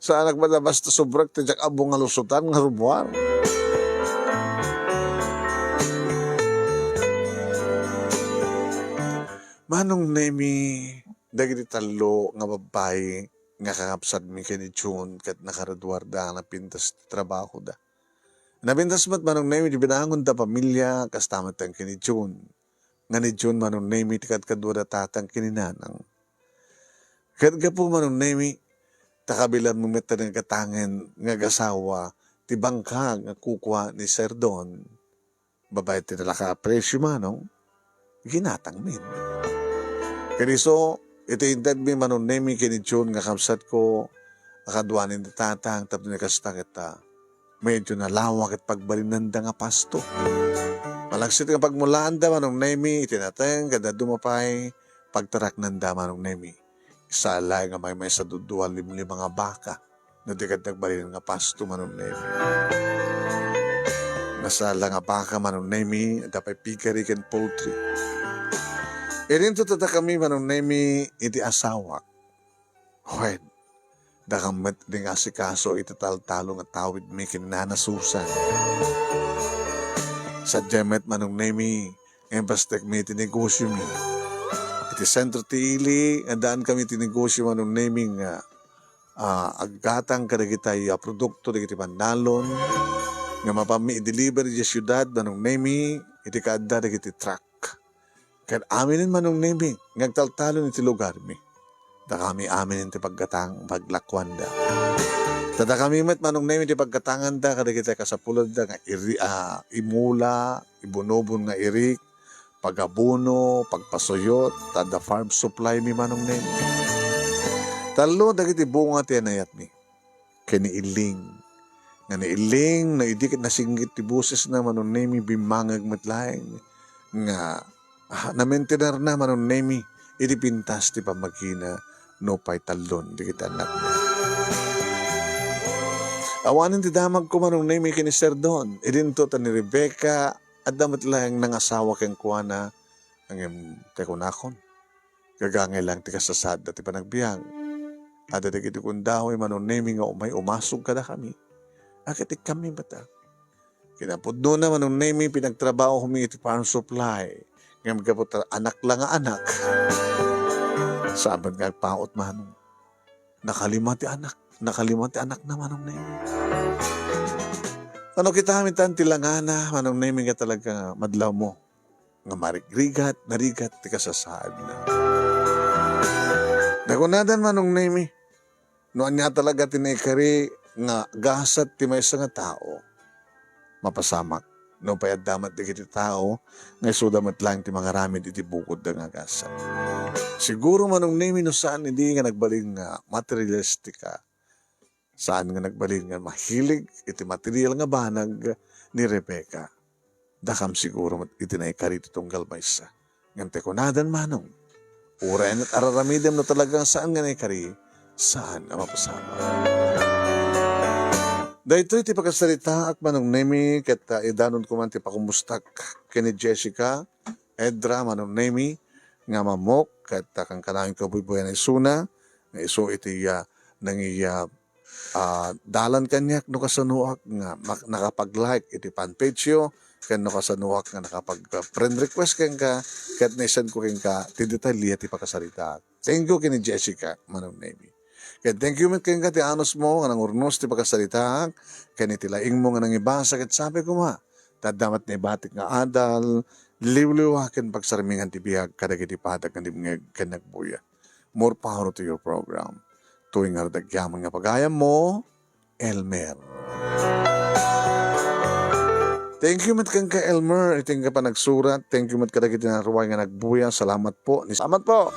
Saan ba na basta sobrang tijak abong nga lusutan nga rumuar? Manong nemi, dagiti talo nga babae nga kakapsad mi kini June kat nakaradwarda na pintas ti trabaho da. Nabintas mat manong nemi di binangon da pamilya kas tamat ang kini June. Nga ni June manong nemi ti kadkadwa tatang kini nanang. Kat po manong nemi takabilan mo meta ng katangen nga gasawa ti bangka nga kukwa ni Sir Don. Babae ti nalaka presyo manong ginatang min. Kaniso, ito intad mi manong nemi kini June nga kamsat ko akadwanin ti tatang tapos nakasta kita. Medyo nalawak at pagbalinanda nga pasto. Malagsit nga pagmulaan da manong nemi, itinateng kada dumapay, pagtarak nanda manong nemi. Isa alay nga may sa duduan mga baka na di nagbalin nga pasto manong nemi. Nasala nga baka manong nemi, dapay piggery ken poultry. Irinto tata kami manong nemi, iti asawak. When, dakamat ding asikaso itatal-talo nga tawid mi kinanasusan. Sa Jemet manong nemi, embastek mi tinegosyo mi. Iti sentro ti ili, andaan kami tinegosyo manong nemi nga aggatang kadagitay produkto dagiti pandalon, nga mapami i-deliver di syudad manong nemi, iti kaadda dagiti truck. Kaya aminin manong nemi, ngagtal-talo iti lugar mi. Da kami aminin ti paggatang paglakwanda. Tada kami met manong nemi ti pagkatangan da kada kita kasapulad da nga imula, ibunobon nga irik, pagabuno, pagpasuyot, tada farm supply mi manong nemi. Talo dagiti bunga ti anayat mi. Kani iling. Nga ni iling na idikit na singgit ti buses na manong nemi bimangag matlaeng nga na-maintainer na manong nemi iti pintas ti pamagina no pay talon di kita anak na. Awanin ti damag ko manong nemi kini Sir Don. Idinto ta ni Rebecca at damat lang nangasawa keng kuwana ang tekunakon. Gagangay lang ti kasasad at ti panagbiang. At iti kiti kundahoy manong nemi nga umay umasog kada kami. Akit kami bata. Kinapudno na manong nemi pinagtrabaho kami iti farm supply. Ngayon kapot anak lang nga anak. Saban nga paot manong. Nakalimati anak na manong nemi. Ano kita hamitan tilangana manong nemi nga talaga madlaw mo. Nga marigrigat, narigat, ti kasasaad na. Nakunadan manong nemi. Noon niya talaga tinaykari nga gasat ti may nga tao. Mapasamak. No payad damat di kiti tao, nga sudamat lang ti mga ramid iti bukod da nga gasat. Siguro manong nemi no saan hindi nga nagbaling nga materialistika. Saan nga nagbaling nga mahilig iti material nga banag ni Rebecca. Dakam siguro iti naikari itong galmaysa. Ngante kunadan manong. Urayan at araramidem na talagang saan nga naikari, saan ang mapasama. Dahito iti pagkasalita at manong nemi ket idanon ko man ti pakumustak kini Jessica, Edra manong nemi nga mamok ket kang kanangin ko bubuyan ay suna nga iso iti dalan kanyak no kasanuak nga nakapag-like iti fanpage yo ken no kasanuak nga nakapag-friend request ken ka ket naisan ko ken ka ti detalye ti pagkasalita. Thank you kini Jessica manong nemi. Kaya thank you met kayong ti anos mo nga nang urnos ti pagkasalita kaya tilaing mo nga nang ibasa ket sabi ko ma tadamat na ibatik nga adal liwliwaken pagsarmingan ti biyag kadagiti padag nga nagbuya. More power to your program. tuwing ardagyaman nga pagayam mo, Elmer. Thank you mat kang ka Elmer, iting ka pa nagsurat. Thank you mat kadagiti na ruway nga nagbuya. Salamat po. Salamat po.